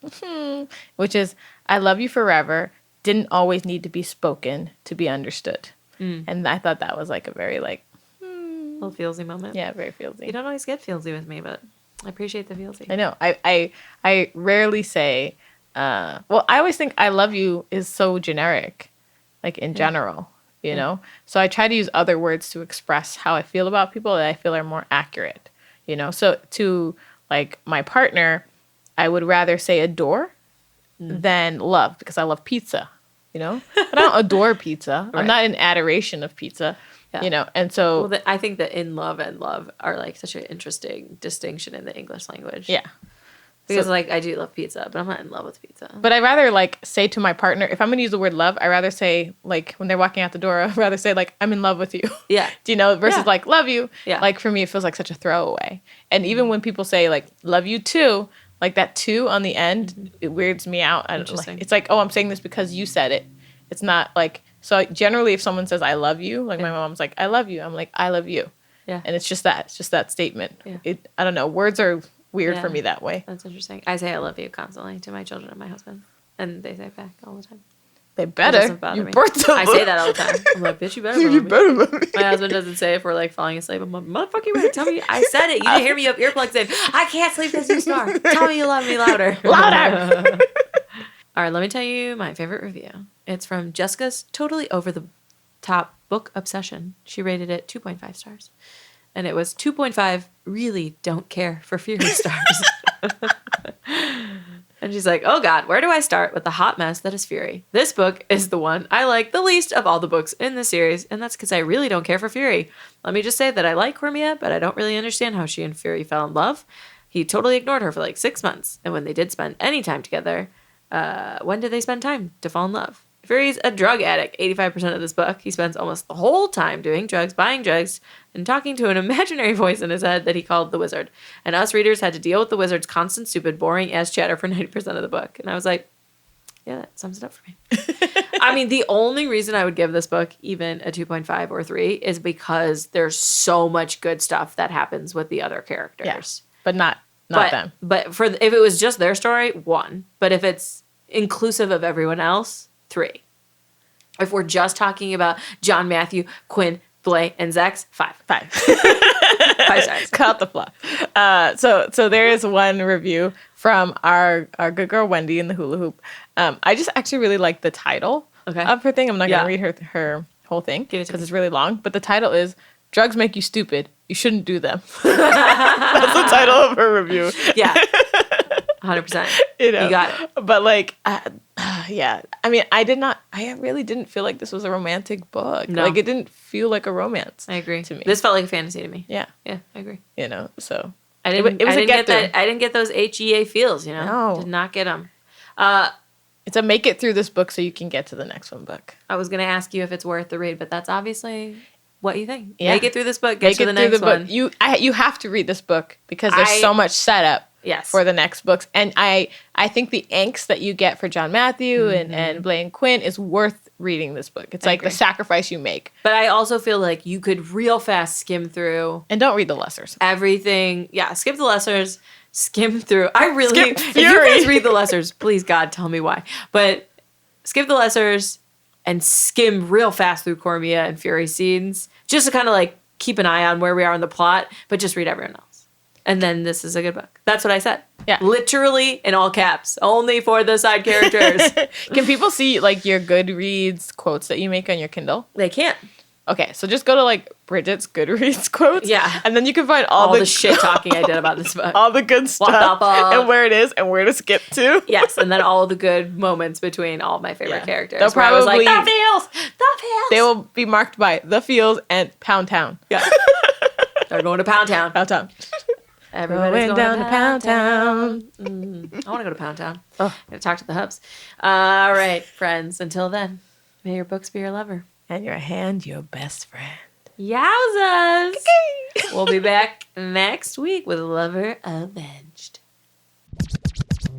which is, "I love you forever. Didn't always need to be spoken to be understood." And I thought that was like a very like... little feelsy moment. Yeah, very feelsy. You don't always get feelsy with me, but I appreciate the feelsy. I know. I rarely say, I always think "I love you" is so generic, like in general. You know? So I try to use other words to express how I feel about people that I feel are more accurate, you know? So to, like, my partner, I would rather say adore than love, because I love pizza, you know? But I don't adore pizza. Right. I'm not in adoration of pizza, you know? And so... Well, I think that in love and love are, like, such an interesting distinction in the English language. Yeah. Because, like, I do love pizza, but I'm not in love with pizza. But I'd rather, like, say to my partner, if I'm going to use the word love, I'd rather say, like, when they're walking out the door, I'd rather say, like, "I'm in love with you." Yeah. Do you know? Versus, like, "love you." Yeah. Like, for me, it feels like such a throwaway. And even when people say, like, "love you too," like, that "too" on the end, it weirds me out. Interesting. It's like, oh, I'm saying this because you said it. It's not, like... So, generally, if someone says, "I love you," like, my mom's like, "I love you." I'm like, "I love you." Yeah. And it's just that. It's just that statement. Yeah. I don't know. Words are... weird for me that way. That's interesting. I say "I love you" constantly to my children and my husband, and they say it back all the time. They better. It doesn't bother me. I say that all the time. I'm like, "Bitch, you better love me." My husband doesn't say if we're like falling asleep. I'm like, "Motherfucker, you better tell me." I said it. You didn't hear me up earplugs in. "I can't sleep because you snore. Tell me you love me louder." Louder. All right, let me tell you my favorite review. It's from Jessica's Totally Over the Top Book Obsession. She rated it 2.5 stars. And it was 2.5, really don't care for Phury stars. And she's like, "Oh God, where do I start with the hot mess that is Phury? This book is the one I like the least of all the books in the series, and that's because I really don't care for Phury. Let me just say that I like Cormia, but I don't really understand how she and Phury fell in love. He totally ignored her for like 6 months, and when they did spend any time together, when did they spend time to fall in love? Fury's a drug addict. 85% of this book, he spends almost the whole time doing drugs, buying drugs, and talking to an imaginary voice in his head that he called the Wizard. And us readers had to deal with the Wizard's constant, stupid, boring-ass chatter for 90% of the book. And I was like, yeah, that sums it up for me. I mean, the only reason I would give this book even a 2.5 or 3 is because there's so much good stuff that happens with the other characters. Yeah, but not them. But if it was just their story, 1. But if it's inclusive of everyone else, 3. If we're just talking about John, Matthew, Quinn, Blay, and Zex, 5. 5. 5 stars. Cut out the fluff. So there is one review from our good girl Wendy in the hula hoop. I just actually really like the title of her thing. I'm not going to read her whole thing because it's really long. But the title is "Drugs Make You Stupid. You Shouldn't Do Them." That's the title of her review. Yeah. 100%. You got it. But like, yeah. I mean, I really didn't feel like this was a romantic book. No. Like, it didn't feel like a romance. I agree. To me. This felt like a fantasy to me. Yeah. Yeah, I agree. So. I didn't get that. I didn't get those HEA feels, No. Did not get them. It's a make it through this book so you can get to the next one book. I was going to ask you if it's worth the read, but that's obviously what you think. Yeah. Make it through this book, get to the next one. You have to read this book because there's so much setup for the next books. And I think the angst that you get for John Matthew and Blaine Quinn is worth reading this book. It's like the sacrifice you make. But I also feel like you could real fast skim through. And don't read the lessers. Everything. Yeah, skip the lessers. Skim through. If you guys read the lessers, please God, tell me why. But skip the lessers and skim real fast through Cormia and Phury scenes. Just to kind of like keep an eye on where we are in the plot, but just read everyone else. And then this is a good book. That's what I said. Yeah. Literally in all caps. Only for the side characters. Can people see like your Goodreads quotes that you make on your Kindle? They can't. Okay, so just go to like Bridget's Goodreads quotes. Yeah. And then you can find all the shit talking I did about this book. All the good stuff. And where it is and where to skip to. Yes, and then all the good moments between all of my favorite characters. They'll probably, I was like, the feels! They will be marked by the feels and Pound Town. Yeah. They're going to Pound Town. Pound Town. Everybody's going down to Pound Town. I want to go to Pound Town. Oh. Gotta talk to the hubs. All right, friends. Until then, may your books be your lover. And your hand your best friend. Yowzas! We'll be back next week with Lover Avenged.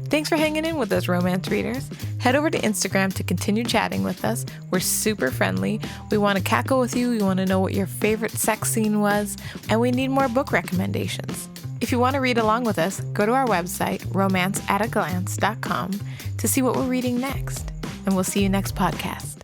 Thanks for hanging in with us, romance readers. Head over to Instagram to continue chatting with us. We're super friendly. We want to cackle with you. We want to know what your favorite sex scene was. And we need more book recommendations. If you want to read along with us, go to our website, romanceataglance.com, to see what we're reading next. And we'll see you next podcast.